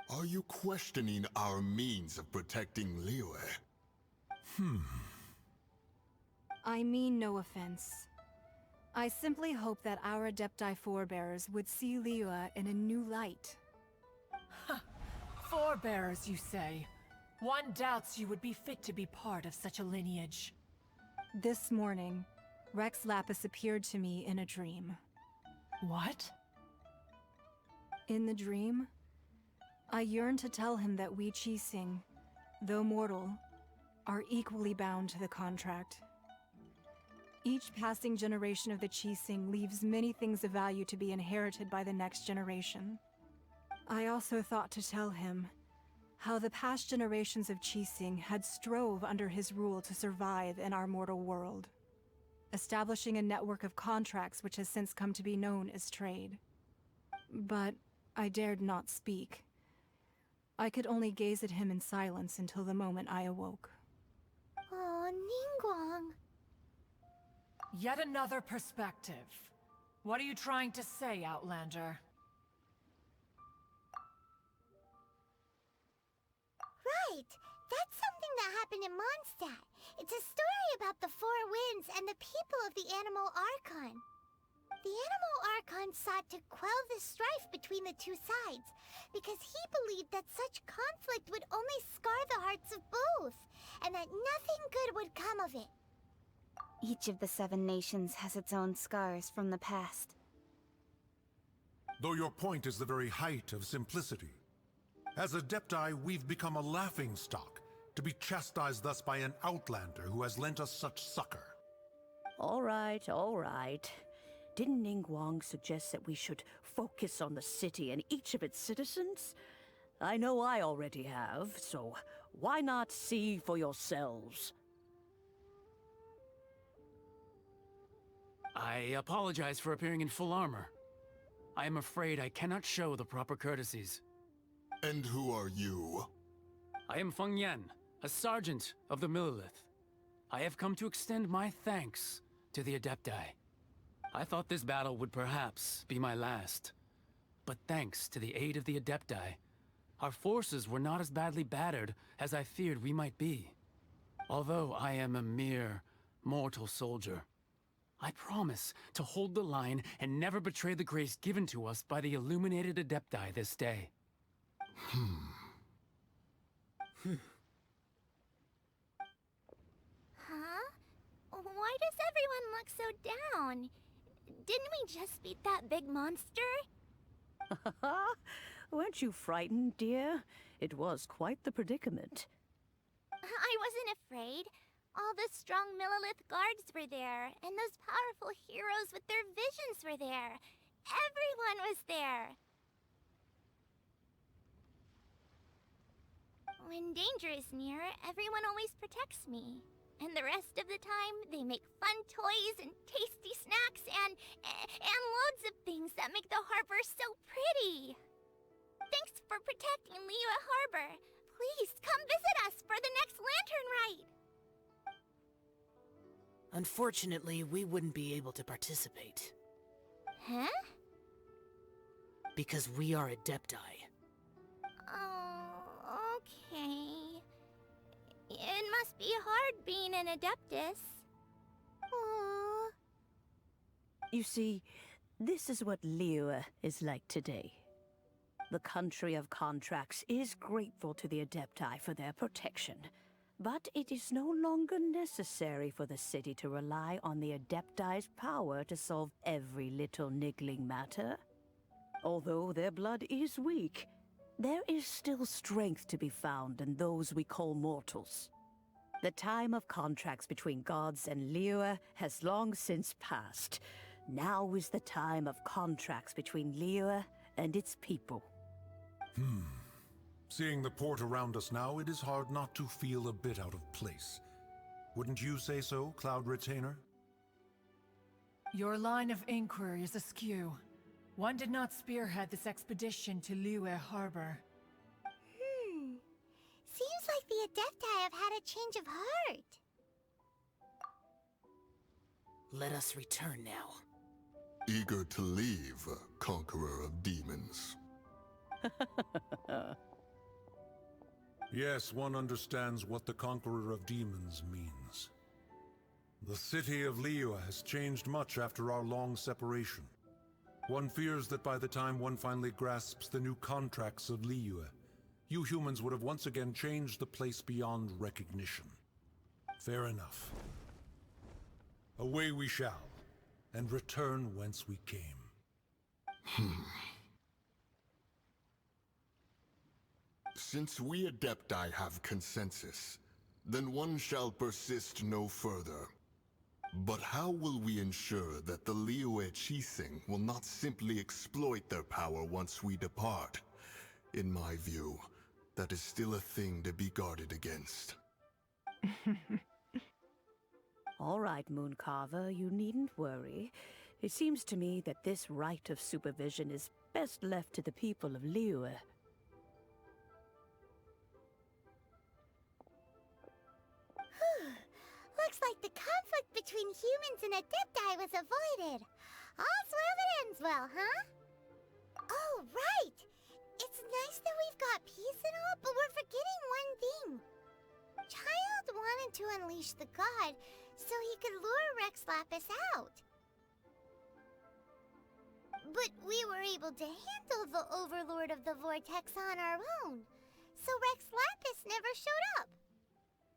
Are you questioning our means of protecting Liyue? I mean no offense. I simply hope that our Adepti forebears would see Liyue in a new light. Forebearers, you say? One doubts you would be fit to be part of such a lineage. This morning, Rex Lapis appeared to me in a dream. What? In the dream, I yearned to tell him that we Qixing, though mortal, are equally bound to the contract. Each passing generation of the Qixing leaves many things of value to be inherited by the next generation. I also thought to tell him how the past generations of Qixing had strove under his rule to survive in our mortal world, establishing a network of contracts which has since come to be known as trade. But I dared not speak. I could only gaze at him in silence until the moment I awoke. Oh, Ningguang. Yet another perspective. What are you trying to say, Outlander? Right! That's something that happened in Mondstadt. It's a story about the Four Winds and the people of the Animal Archon. The Animal Archon sought to quell the strife between the two sides, because he believed that such conflict would only scar the hearts of both, and that nothing good would come of it. Each of the 7 nations has its own scars from the past. Though your point is the very height of simplicity. As Adepti, we've become a laughingstock, to be chastised thus by an outlander who has lent us such succor. All right, all right. Didn't Ningguang suggest that we should focus on the city and each of its citizens? I know I already have, so why not see for yourselves? I apologize for appearing in full armor. I am afraid I cannot show the proper courtesies. And who are you? I am Feng Yan, a sergeant of the Millelith. I have come to extend my thanks to the Adepti. I thought this battle would perhaps be my last, but thanks to the aid of the Adepti, our forces were not as badly battered as I feared we might be. Although I am a mere mortal soldier, I promise to hold the line and never betray the grace given to us by the illuminated Adepti this day. Huh? Why does everyone look so down? Didn't we just beat that big monster? Weren't you frightened, dear? It was quite the predicament. I wasn't afraid. All the strong Millilith guards were there, and those powerful heroes with their visions were there. Everyone was there. When danger is near, everyone always protects me. And the rest of the time, they make fun toys and tasty snacks and loads of things that make the harbor so pretty. Thanks for protecting Liyue Harbor. Please come visit us for the next lantern rite. Unfortunately, we wouldn't be able to participate. Huh? Because we are Adepti. Oh, okay. It must be hard being an Adeptus. Aww. You see, this is what Liyue is like today. The country of contracts is grateful to the Adepti for their protection, but it is no longer necessary for the city to rely on the Adepti's power to solve every little niggling matter. Although their blood is weak, there is still strength to be found in those we call mortals. The time of contracts between gods and Liyue has long since passed. Now is the time of contracts between Liyue and its people. Seeing the port around us now, it is hard not to feel a bit out of place. Wouldn't you say so, Cloud Retainer? Your line of inquiry is askew. One did not spearhead this expedition to Liyue Harbor. Seems like the Adepti have had a change of heart. Let us return now. Eager to leave, Conqueror of Demons. Yes, one understands what the Conqueror of Demons means. The city of Liyue has changed much after our long separation. One fears that by the time one finally grasps the new contracts of Liyue, you humans would have once again changed the place beyond recognition. Fair enough. Away we shall, and return whence we came. Since we Adepti have consensus, then one shall persist no further. But how will we ensure that the Liyue Qixing will not simply exploit their power once we depart? In my view, that is still a thing to be guarded against. All right, Mooncarver, you needn't worry. It seems to me that this right of supervision is best left to the people of Liyue. Looks like the conflict between humans and Adepti was avoided. All's well that ends well, huh? Oh, right! It's nice that we've got peace and all, but we're forgetting one thing. Child wanted to unleash the god so he could lure Rex Lapis out. But we were able to handle the Overlord of the Vortex on our own, so Rex Lapis never showed up.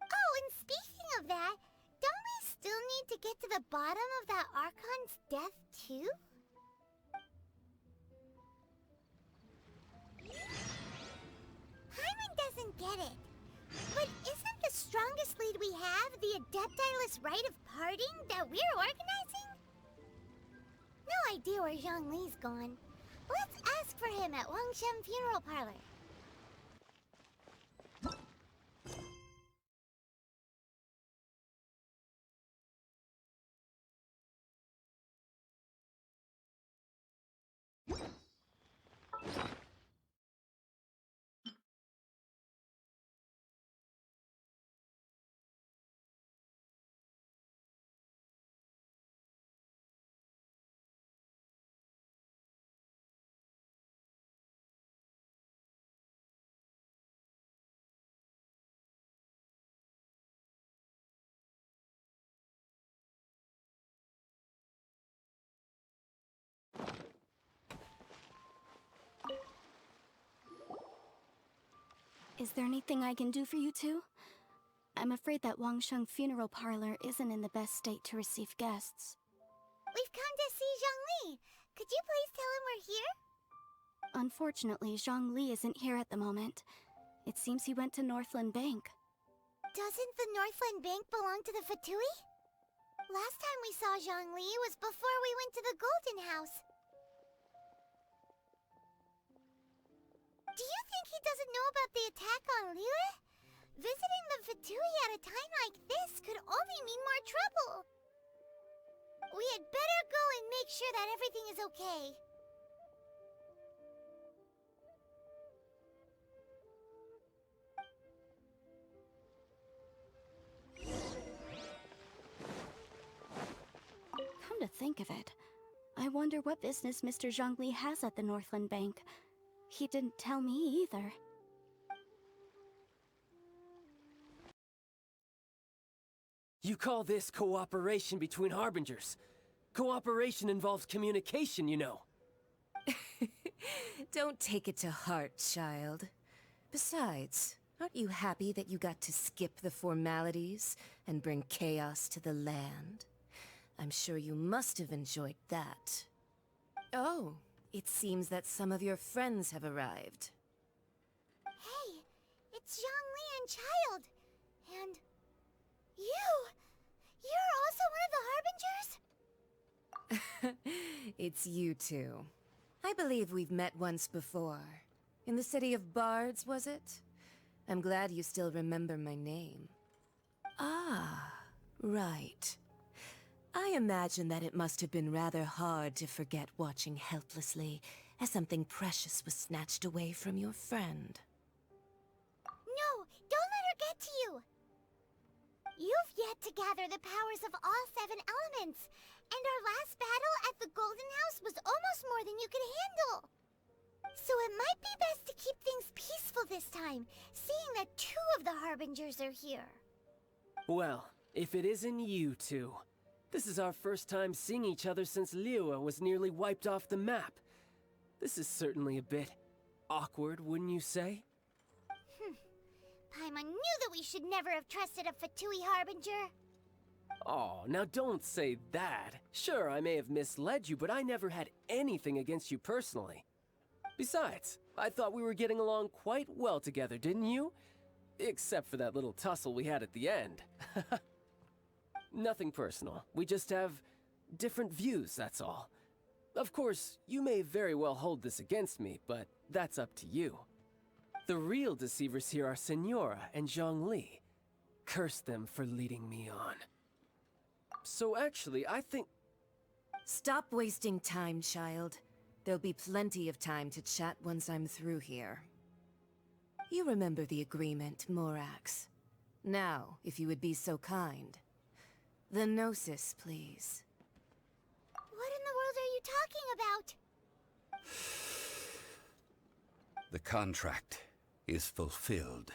Oh, and speaking of that, don't we still need to get to the bottom of that Archon's death, too? Paimon doesn't get it. But isn't the strongest lead we have the Adepti-less rite of parting that we're organizing? No idea where Zhongli's gone. Let's ask for him at Wangshen Funeral Parlor. Is there anything I can do for you two? I'm afraid that Wangsheng funeral parlor isn't in the best state to receive guests. We've come to see Zhongli. Could you please tell him we're here? Unfortunately, Zhongli isn't here at the moment. It seems he went to Northland Bank. Doesn't the Northland Bank belong to the Fatui? Last time we saw Zhongli was before we went to the Golden House. Do you think he doesn't know about the attack on Liyue? Visiting the Fatui at a time like this could only mean more trouble. We had better go and make sure that everything is okay. Come to think of it, I wonder what business Mr. Zhongli has at the Northland Bank. He didn't tell me either. You call this cooperation between Harbingers? Cooperation involves communication, you know. Don't take it to heart, child. Besides, aren't you happy that you got to skip the formalities and bring chaos to the land? I'm sure you must have enjoyed that. Oh, it seems that some of your friends have arrived. Hey, it's Zhongli and Child. And you! You're also one of the Harbingers? It's you two. I believe we've met once before. In the city of Bards, was it? I'm glad you still remember my name. Ah, right. I imagine that it must have been rather hard to forget watching helplessly as something precious was snatched away from your friend. No, don't let her get to you! You've yet to gather the powers of all 7 elements, and our last battle at the Golden House was almost more than you could handle. So it might be best to keep things peaceful this time, seeing that 2 of the Harbingers are here. Well, if it isn't you two. This is our first time seeing each other since Liyue was nearly wiped off the map. This is certainly a bit awkward, wouldn't you say? Paimon knew that we should never have trusted a Fatui Harbinger. Oh, now don't say that. Sure, I may have misled you, but I never had anything against you personally. Besides, I thought we were getting along quite well together, didn't you? Except for that little tussle we had at the end. Nothing personal. We just have different views, that's all. Of course, you may very well hold this against me, but that's up to you. The real deceivers here are Senora and Zhongli. Curse them for leading me on. So actually, I think... Stop wasting time, child. There'll be plenty of time to chat once I'm through here. You remember the agreement, Morax. Now, if you would be so kind. The Gnosis, please. What in the world are you talking about? The contract is fulfilled.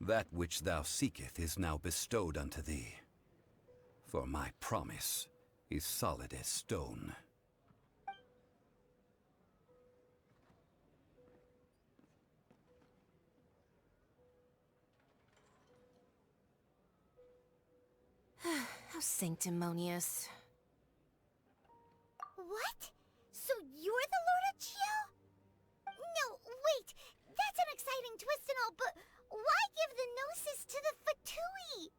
That which thou seeketh is now bestowed unto thee. For my promise is solid as stone. How sanctimonious. What? So you're the Lord of Chiao? No, wait! That's an exciting twist and all, but why give the Gnosis to the Fatui?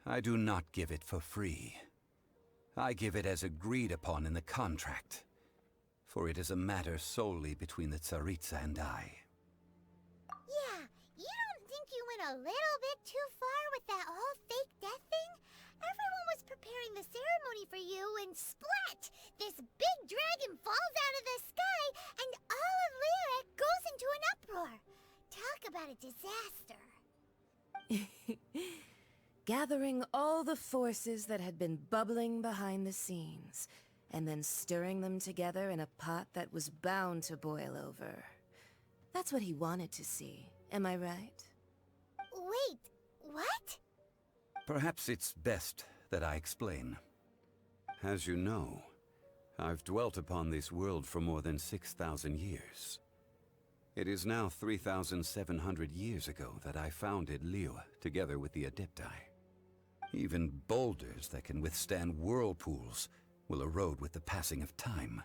I do not give it for free. I give it as agreed upon in the contract. For it is a matter solely between the Tsaritsa and I. Yeah, you don't think you went a little bit too far with that whole fake death thing? Everyone was preparing the ceremony for you, and splat! This big dragon falls out of the sky, and all of Liyue goes into an uproar. Talk about a disaster. Gathering all the forces that had been bubbling behind the scenes, and then stirring them together in a pot that was bound to boil over. That's what he wanted to see, am I right? Wait, what? Perhaps it's best that I explain. As you know, I've dwelt upon this world for more than 6,000 years. It is now 3,700 years ago that I founded Liyue together with the Adepti. Even boulders that can withstand whirlpools will erode with the passing of time.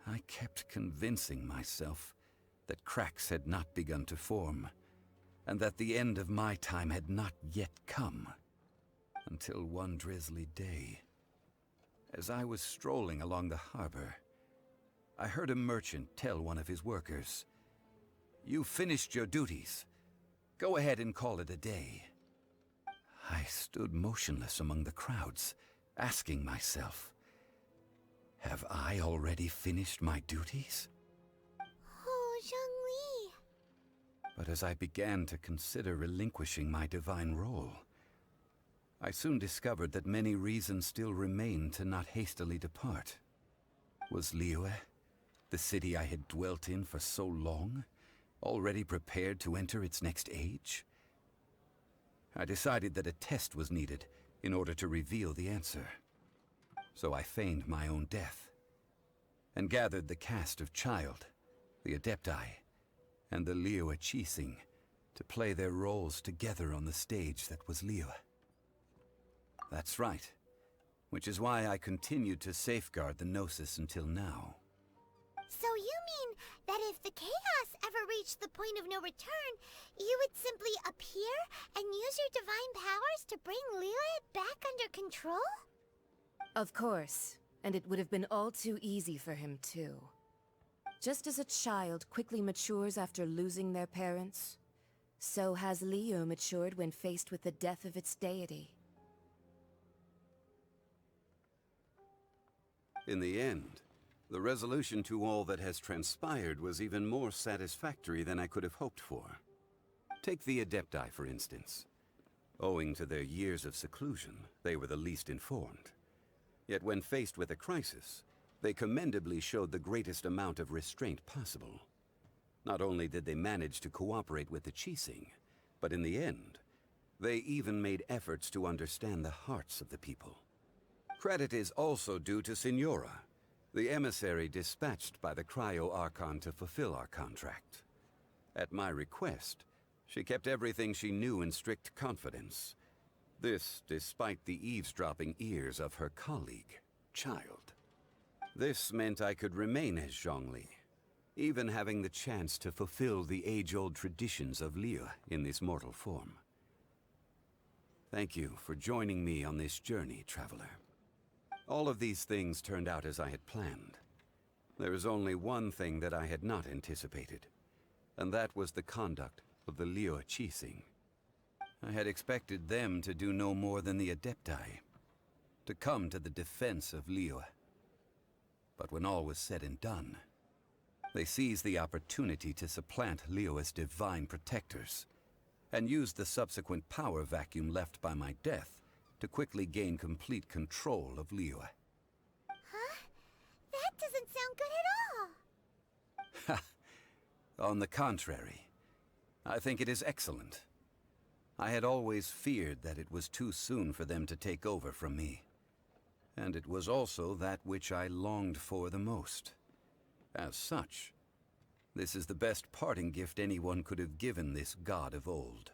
I kept convincing myself that cracks had not begun to form, and that the end of my time had not yet come. Until one drizzly day, as I was strolling along the harbor, I heard a merchant tell one of his workers, "You finished your duties. Go ahead and call it a day." I stood motionless among the crowds, asking myself, have I already finished my duties? Oh, Zhongli. But as I began to consider relinquishing my divine role, I soon discovered that many reasons still remained to not hastily depart. Was Liyue, the city I had dwelt in for so long, already prepared to enter its next age? I decided that a test was needed in order to reveal the answer. So I feigned my own death, and gathered the cast of Child, the Adepti, and the Liyue Qixing to play their roles together on the stage that was Liyue. That's right, which is why I continued to safeguard the Gnosis until now. So you mean that if the chaos ever reached the point of no return, you would simply appear and use your divine powers to bring Liyue back under control? Of course, and it would have been all too easy for him too. Just as a child quickly matures after losing their parents, so has Liyue matured when faced with the death of its deity. In the end, the resolution to all that has transpired was even more satisfactory than I could have hoped for. Take the Adepti, for instance. Owing to their years of seclusion, they were the least informed. Yet when faced with a crisis, they commendably showed the greatest amount of restraint possible. Not only did they manage to cooperate with the Qixing, but in the end, they even made efforts to understand the hearts of the people. Credit is also due to Signora, the emissary dispatched by the Cryo-Archon to fulfill our contract. At my request, she kept everything she knew in strict confidence. This despite the eavesdropping ears of her colleague, Child. This meant I could remain as Zhongli, even having the chance to fulfill the age-old traditions of Liyue in this mortal form. Thank you for joining me on this journey, traveler. All of these things turned out as I had planned. There is only one thing that I had not anticipated, and that was the conduct of the Liyue Qixing. I had expected them to do no more than the Adepti, to come to the defense of Liyue. But when all was said and done, they seized the opportunity to supplant Liyue's divine protectors, and used the subsequent power vacuum left by my death to quickly gain complete control of Liyue. Huh? That doesn't sound good at all! Ha! On the contrary, I think it is excellent. I had always feared that it was too soon for them to take over from me. And it was also that which I longed for the most. As such, this is the best parting gift anyone could have given this god of old.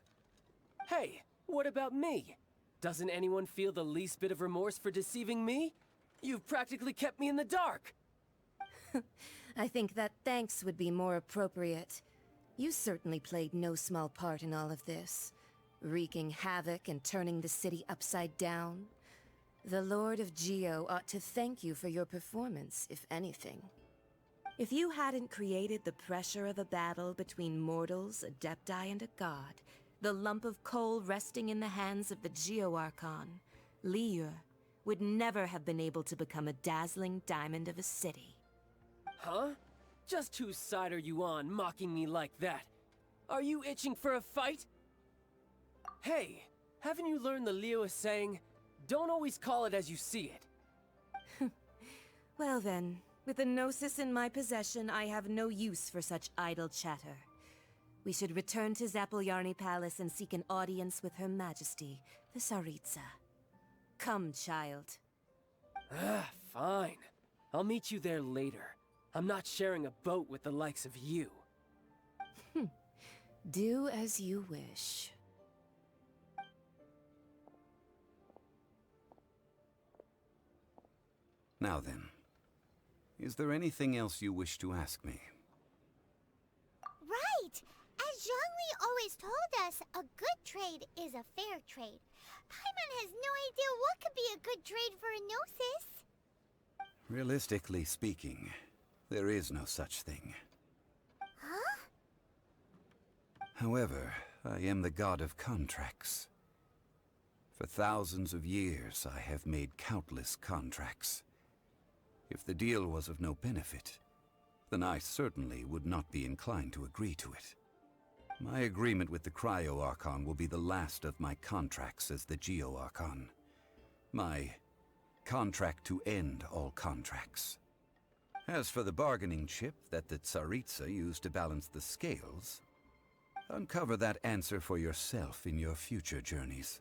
Hey, what about me? Doesn't anyone feel the least bit of remorse for deceiving me? You've practically kept me in the dark! I think that thanks would be more appropriate. You certainly played no small part in all of this, wreaking havoc and turning the city upside down. The Lord of Geo ought to thank you for your performance, if anything. If you hadn't created the pressure of a battle between mortals, Adepti, and a god, the lump of coal resting in the hands of the Geo-Archon, Liyue, would never have been able to become a dazzling diamond of a city. Huh? Just whose side are you on, mocking me like that? Are you itching for a fight? Hey, haven't you learned the Liyue saying, don't always call it as you see it? Well then, with the Gnosis in my possession, I have no use for such idle chatter. We should return to Zapoljarny Palace and seek an audience with Her Majesty, the Tsaritsa. Come, child. Fine. I'll meet you there later. I'm not sharing a boat with the likes of you. Do as you wish. Now then, is there anything else you wish to ask me? Right! As Zhongli always told us, a good trade is a fair trade. Paimon has no idea what could be a good trade for a Gnosis. Realistically speaking, there is no such thing. Huh? However, I am the god of contracts. For thousands of years, I have made countless contracts. If the deal was of no benefit, then I certainly would not be inclined to agree to it. My agreement with the Cryo Archon will be the last of my contracts as the Geo Archon. My contract to end all contracts. As for the bargaining chip that the Tsaritsa used to balance the scales, uncover that answer for yourself in your future journeys.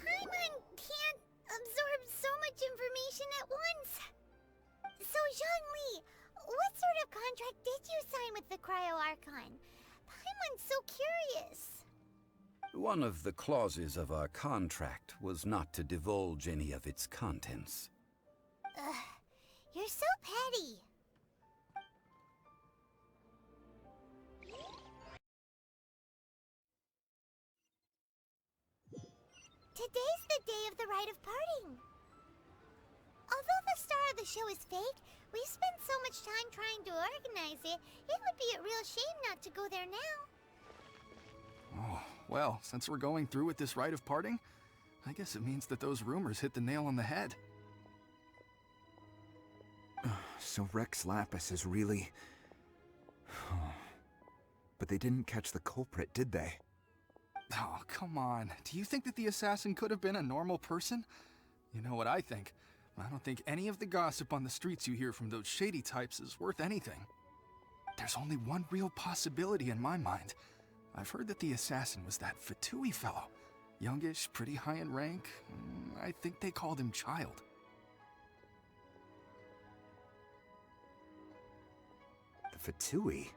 Paimon can't absorb so much information at once. So, Zhongli, what sort of contract did you sign with the Cryo Archon? Paimon's so curious. One of the clauses of our contract was not to divulge any of its contents. Ugh, you're so petty. Today's the day of the rite of parting. Although the star of the show is fake, we spent so much time trying to organize it, it would be a real shame not to go there now. Oh, well, since we're going through with this rite of parting, I guess it means that those rumors hit the nail on the head. So Rex Lapis is really... But they didn't catch the culprit, did they? Oh, come on. Do you think that the assassin could have been a normal person? You know what I think. I don't think any of the gossip on the streets you hear from those shady types is worth anything. There's only one real possibility in my mind. I've heard that the assassin was that Fatui fellow. Youngish, pretty high in rank. I think they called him Child. The Fatui?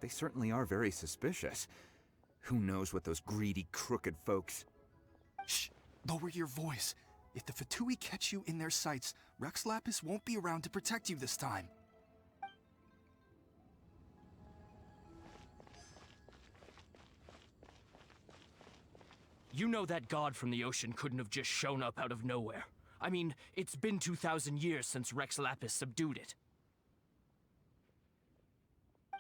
They certainly are very suspicious. Who knows what those greedy, crooked folks... Shh! Lower your voice. If the Fatui catch you in their sights, Rex Lapis won't be around to protect you this time. You know that god from the ocean couldn't have just shown up out of nowhere. I mean, it's been 2,000 years since Rex Lapis subdued it.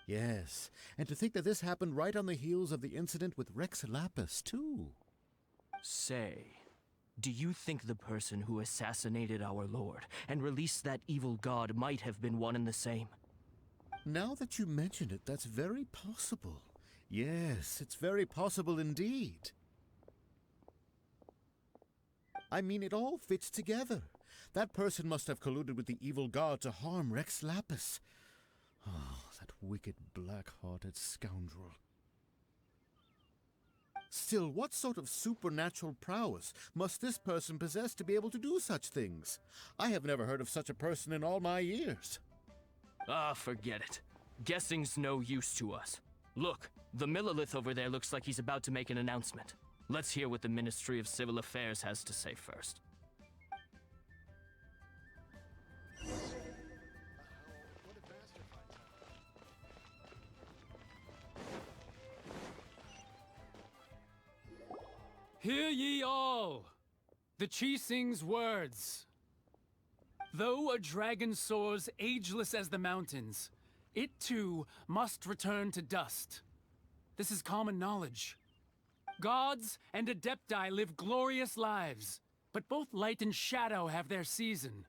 Yes, and to think that this happened right on the heels of the incident with Rex Lapis, too. Say, do you think the person who assassinated our lord and released that evil god might have been one and the same? Now that you mention it, that's very possible. Yes, it's very possible indeed. I mean, it all fits together. That person must have colluded with the evil god to harm Rex Lapis. Oh, that wicked, black-hearted scoundrel. Still, what sort of supernatural prowess must this person possess to be able to do such things? I have never heard of such a person in all my years. Ah, forget it. Guessing's no use to us. Look, the Millilith over there looks like he's about to make an announcement. Let's hear what the Ministry of Civil Affairs has to say first. Hear ye all! The Qixing's words. Though a dragon soars ageless as the mountains, it too must return to dust. This is common knowledge. Gods and Adepti live glorious lives, but both light and shadow have their season.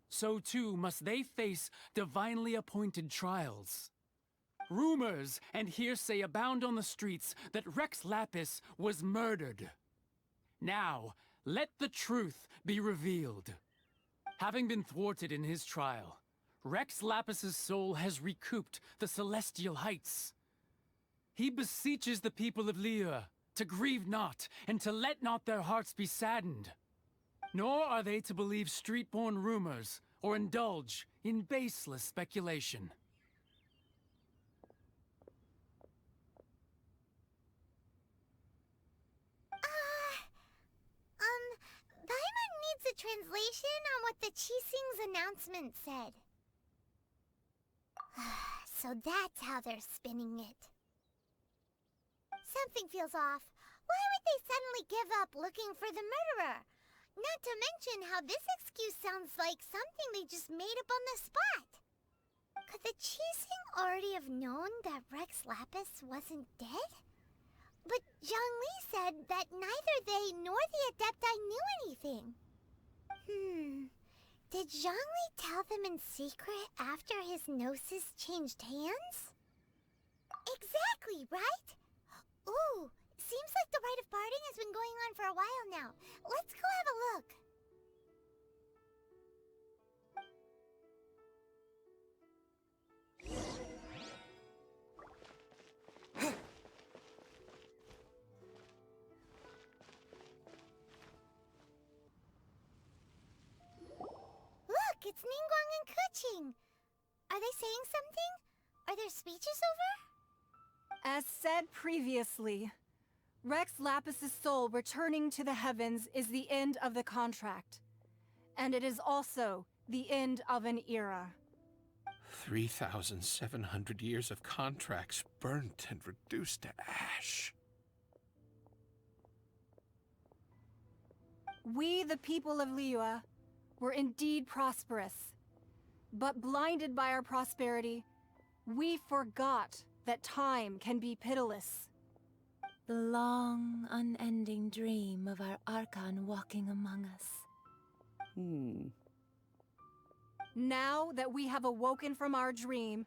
So too must they face divinely appointed trials. Rumors and hearsay abound on the streets that Rex Lapis was murdered. Now, let the truth be revealed. Having been thwarted in his trial, Rex Lapis's soul has recouped the celestial heights. He beseeches the people of Liyue to grieve not, and to let not their hearts be saddened. Nor are they to believe street-born rumors, or indulge in baseless speculation. Paimon needs a translation on what the Qixing's announcement said. So that's how they're spinning it. Something feels off. Why would they suddenly give up looking for the murderer? Not to mention how this excuse sounds like something they just made up on the spot. Could the Qixing already have known that Rex Lapis wasn't dead? But Zhongli said that neither they nor the Adepti knew anything. Did Zhongli tell them in secret after his gnosis changed hands? Exactly, right? Ooh, seems like the rite of parting has been going on for a while now. Let's go have a look. Look, it's Ningguang and Keqing. Are they saying something? Are their speeches over? As said previously, Rex Lapis's soul returning to the heavens is the end of the contract. And it is also the end of an era. 3,700 years of contracts burnt and reduced to ash. We, the people of Liyue, were indeed prosperous. But blinded by our prosperity, we forgot that time can be pitiless. The long, unending dream of our Archon walking among us. Now that we have awoken from our dream,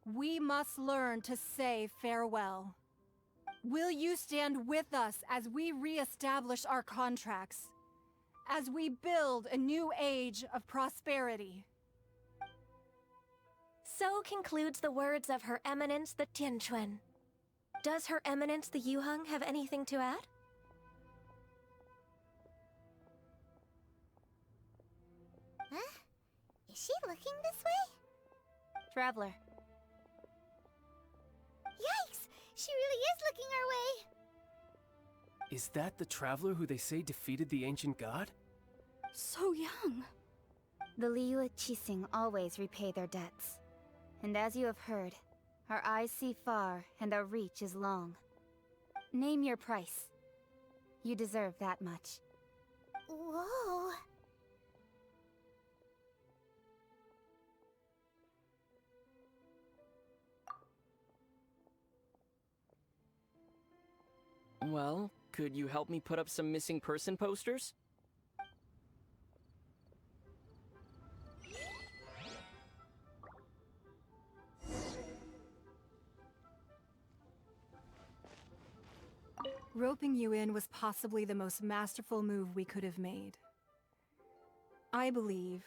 we must learn to say farewell. Will you stand with us as we re-establish our contracts? As we build a new age of prosperity? So concludes the words of Her Eminence the Tianquan. Does Her Eminence the Yuheng have anything to add? Huh? Is she looking this way? Traveler. Yikes! She really is looking our way! Is that the traveler who they say defeated the ancient god? So young. The Liyue Qixing always repay their debts. And as you have heard, our eyes see far and our reach is long. Name your price. You deserve that much. Whoa! Well, could you help me put up some missing person posters? Roping you in was possibly the most masterful move we could have made. I believe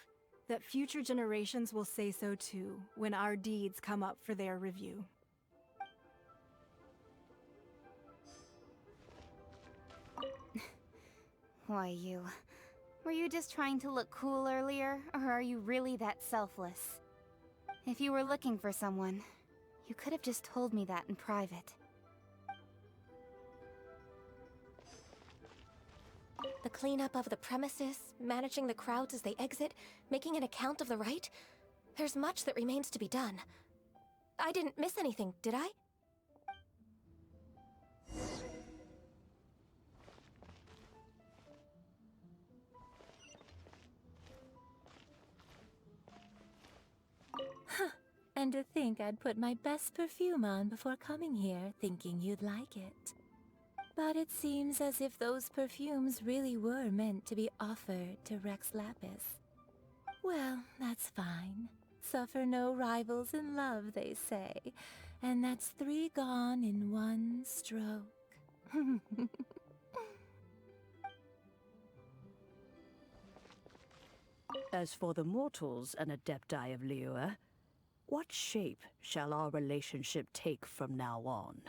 that future generations will say so too when our deeds come up for their review. Why, you... Were you just trying to look cool earlier, or are you really that selfless? If you were looking for someone, you could have just told me that in private. The cleanup of the premises, managing the crowds as they exit, making an account of the rite? There's much that remains to be done. I didn't miss anything, did I? And to think I'd put my best perfume on before coming here, thinking you'd like it. But it seems as if those perfumes really were meant to be offered to Rex Lapis. Well, that's fine. Suffer no rivals in love, they say. And that's 3 gone in 1 stroke. As for the mortals and Adepti of Liyue, what shape shall our relationship take from now on?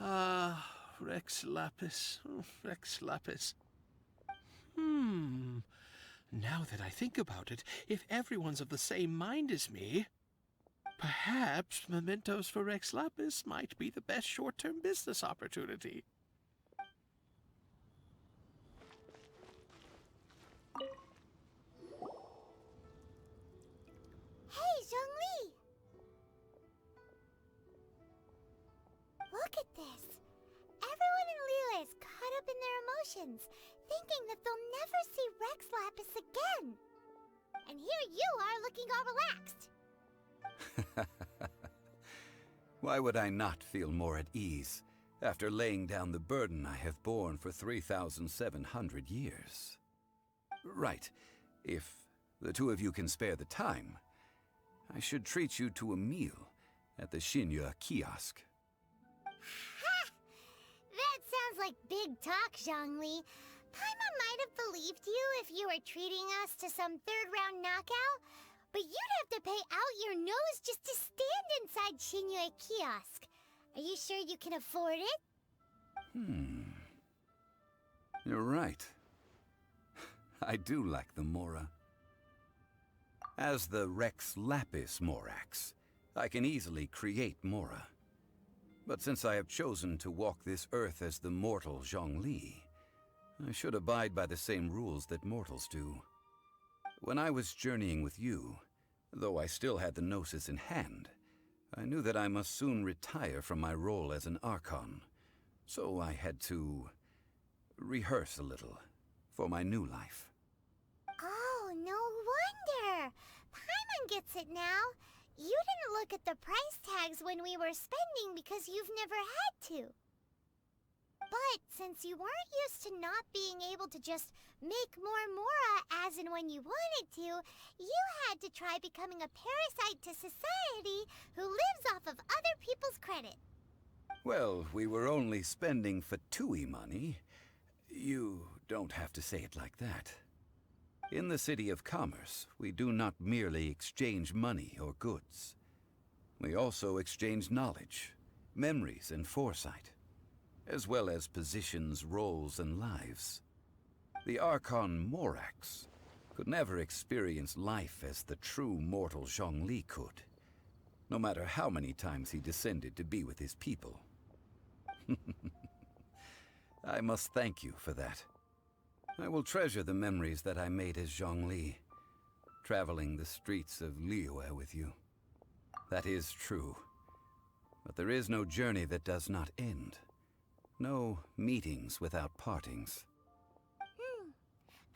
Ah, Rex Lapis. Oh, Rex Lapis. Now that I think about it, if everyone's of the same mind as me, perhaps mementos for Rex Lapis might be the best short-term business opportunity. Hey, Zhongli! Look at this. Everyone in Liyue is caught up in their emotions, thinking that they'll never see Rex Lapis again. And here you are looking all relaxed. Why would I not feel more at ease after laying down the burden I have borne for 3,700 years? Right. If the two of you can spare the time, I should treat you to a meal at the Xinyue kiosk. Ha! That sounds like big talk, Zhongli. Paimon might have believed you if you were treating us to some third-round knockout, but you'd have to pay out your nose just to stand inside Xinyue kiosk. Are you sure you can afford it? You're right. I do lack the Mora. As the Rex Lapis Morax, I can easily create Mora. But since I have chosen to walk this earth as the mortal Zhongli, I should abide by the same rules that mortals do. When I was journeying with you, though I still had the Gnosis in hand, I knew that I must soon retire from my role as an Archon, so I had to rehearse a little for my new life. Oh, no wonder! Paimon gets it now. You didn't look at the price tags when we were spending because you've never had to. But since you weren't used to not being able to just make more Mora as and when you wanted to, you had to try becoming a parasite to society who lives off of other people's credit. Well, we were only spending Fatui money. You don't have to say it like that. In the City of Commerce, we do not merely exchange money or goods. We also exchange knowledge, memories, and foresight, as well as positions, roles, and lives. The Archon Morax could never experience life as the true mortal Zhongli could, no matter how many times he descended to be with his people. I must thank you for that. I will treasure the memories that I made as Zhongli, traveling the streets of Liyue with you. That is true. But there is no journey that does not end. No meetings without partings.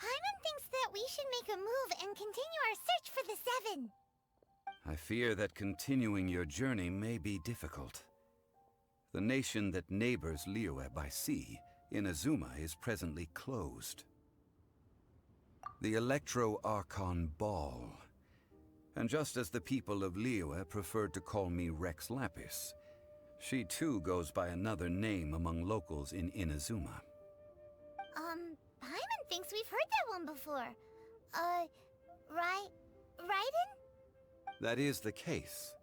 Paimon thinks that we should make a move and continue our search for the Seven. I fear that continuing your journey may be difficult. The nation that neighbors Liyue by sea, Inazuma, is presently closed. The Electro-Archon Ball. And just as the people of Liyue preferred to call me Rex Lapis, she too goes by another name among locals in Inazuma. Paimon thinks we've heard that one before. Raiden? That is the case.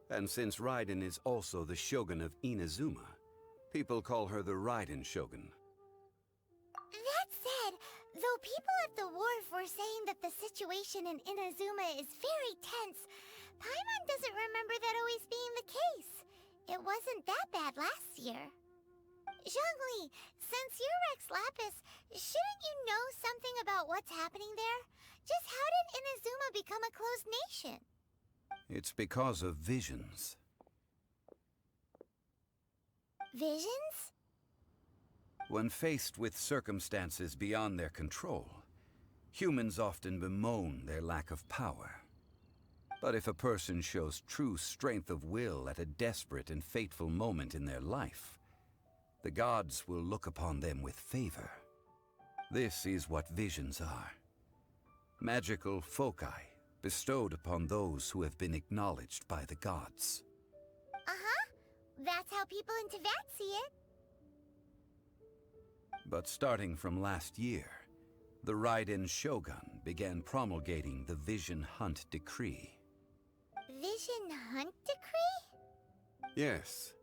And since Raiden is also the Shogun of Inazuma, people call her the Raiden Shogun. That said, though people at the wharf were saying that the situation in Inazuma is very tense, Paimon doesn't remember that always being the case. It wasn't that bad last year. Zhongli, since you're Rex Lapis, shouldn't you know something about what's happening there? Just how did Inazuma become a closed nation? It's because of visions. Visions? When faced with circumstances beyond their control, humans often bemoan their lack of power. But if a person shows true strength of will at a desperate and fateful moment in their life, the gods will look upon them with favor. This is what visions are. Magical foci bestowed upon those who have been acknowledged by the gods. That's how people in Teyvat see it. But starting from last year, the Raiden Shogun began promulgating the Vision Hunt Decree. Vision Hunt Decree? Yes.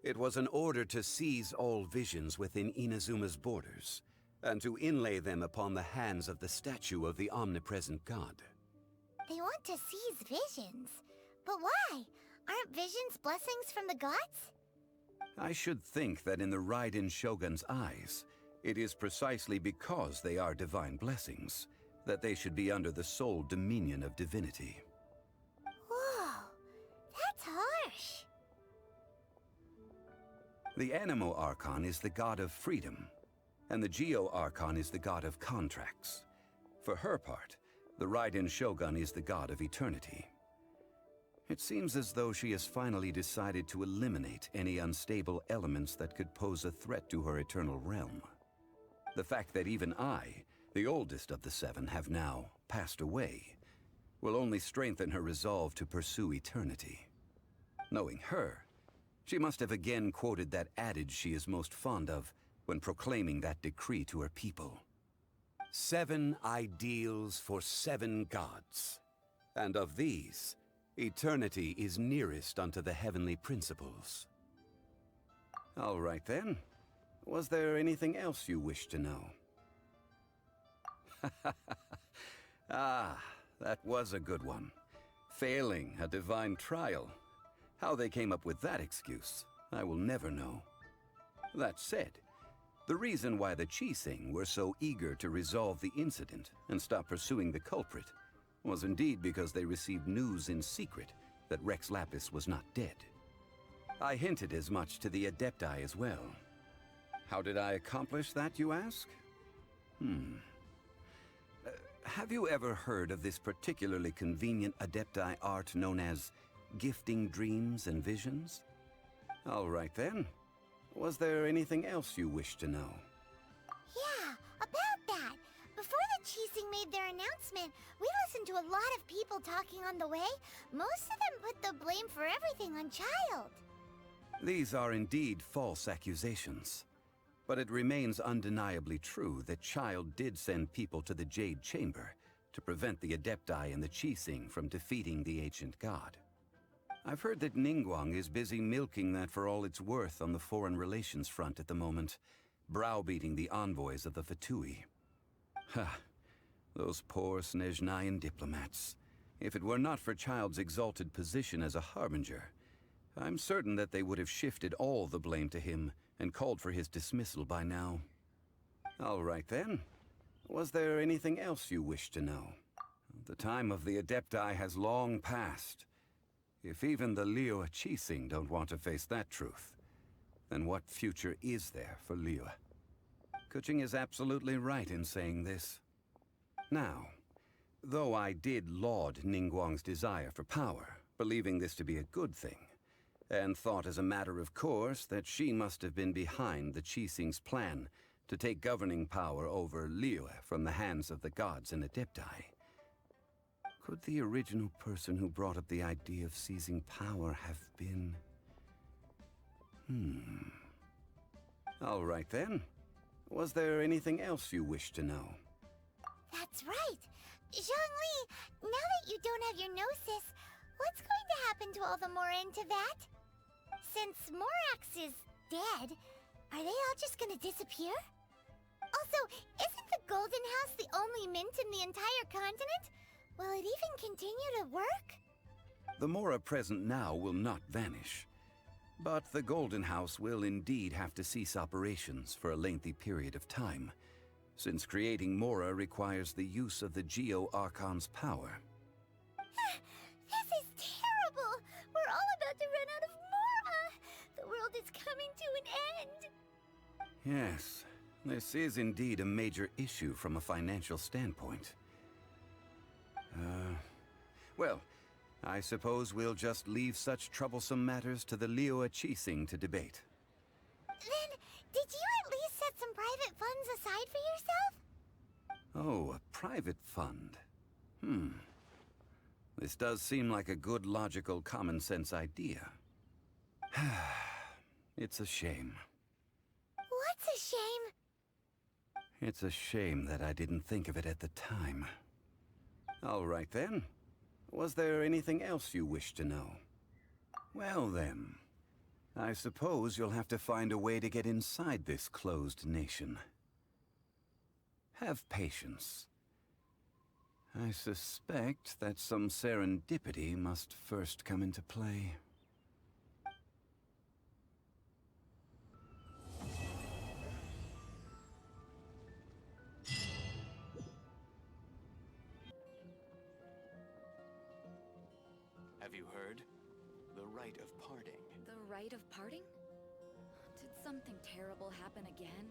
It was an order to seize all visions within Inazuma's borders, and to inlay them upon the hands of the statue of the omnipresent god. They want to seize visions. But why? Aren't visions blessings from the gods? I should think that in the Raiden Shogun's eyes, it is precisely because they are divine blessings that they should be under the sole dominion of divinity. Whoa, that's harsh. The Anemo Archon is the god of freedom, and the Geo Archon is the god of contracts. For her part, the Raiden Shogun is the god of eternity. It seems as though she has finally decided to eliminate any unstable elements that could pose a threat to her eternal realm. The fact that even I, the oldest of the seven, have now passed away, will only strengthen her resolve to pursue eternity. Knowing her, she must have again quoted that adage she is most fond of when proclaiming that decree to her people. 7 ideals for 7 gods, and of these, eternity is nearest unto the heavenly principles. All right then. Was there anything else you wish to know? Ah, that was a good one. Failing a divine trial. How they came up with that excuse, I will never know. That said, the reason why the Qixing were so eager to resolve the incident and stop pursuing the culprit was indeed because they received news in secret that Rex Lapis was not dead. I hinted as much to the Adepti as well. How did I accomplish that, you ask? Have you ever heard of this particularly convenient Adepti art known as gifting dreams and visions? All right then. Was there anything else you wish to know? Yeah, about that. Before the Qixing made their announcement, we listened to a lot of people talking on the way. Most of them put the blame for everything on Child. These are indeed false accusations. But it remains undeniably true that Child did send people to the Jade Chamber to prevent the Adepti and the Qixing from defeating the ancient god. I've heard that Ningguang is busy milking that for all it's worth on the foreign relations front at the moment, browbeating the envoys of the Fatui. Ha! Those poor Snezhnayan diplomats. If it were not for Child's exalted position as a harbinger, I'm certain that they would have shifted all the blame to him and called for his dismissal by now. All right then. Was there anything else you wish to know? The time of the Adepti has long passed. If even the Liyue Qixing don't want to face that truth, then what future is there for Liyue? Kuching is absolutely right in saying this. Now, though I did laud Ningguang's desire for power, believing this to be a good thing, and thought as a matter of course that she must have been behind the Qixing's plan to take governing power over Liyue from the hands of the gods and Adepti. Could the original person who brought up the idea of seizing power have been... All right then. Was there anything else you wish to know? That's right. Zhongli, now that you don't have your gnosis, what's going to happen to all the Mora in Teyvat? Since Morax is dead, are they all just gonna disappear? Also, isn't the Golden House the only mint in the entire continent? Will it even continue to work? The Mora present now will not vanish. But the Golden House will indeed have to cease operations for a lengthy period of time, since creating Mora requires the use of the Geo Archon's power. This is terrible! We're all about to run out of Mora! The world is coming to an end! Yes, this is indeed a major issue from a financial standpoint. Well, I suppose we'll just leave such troublesome matters to the Liyue Qixing to debate. Then, did you at least set some private funds aside for yourself? Oh, a private fund. This does seem like a good, logical, common-sense idea. It's a shame. What's a shame? It's a shame that I didn't think of it at the time. All right then. Was there anything else you wish to know? Well then, I suppose you'll have to find a way to get inside this closed nation. Have patience. I suspect that some serendipity must first come into play. Have you heard? The rite of parting. The rite of parting? Did something terrible happen again?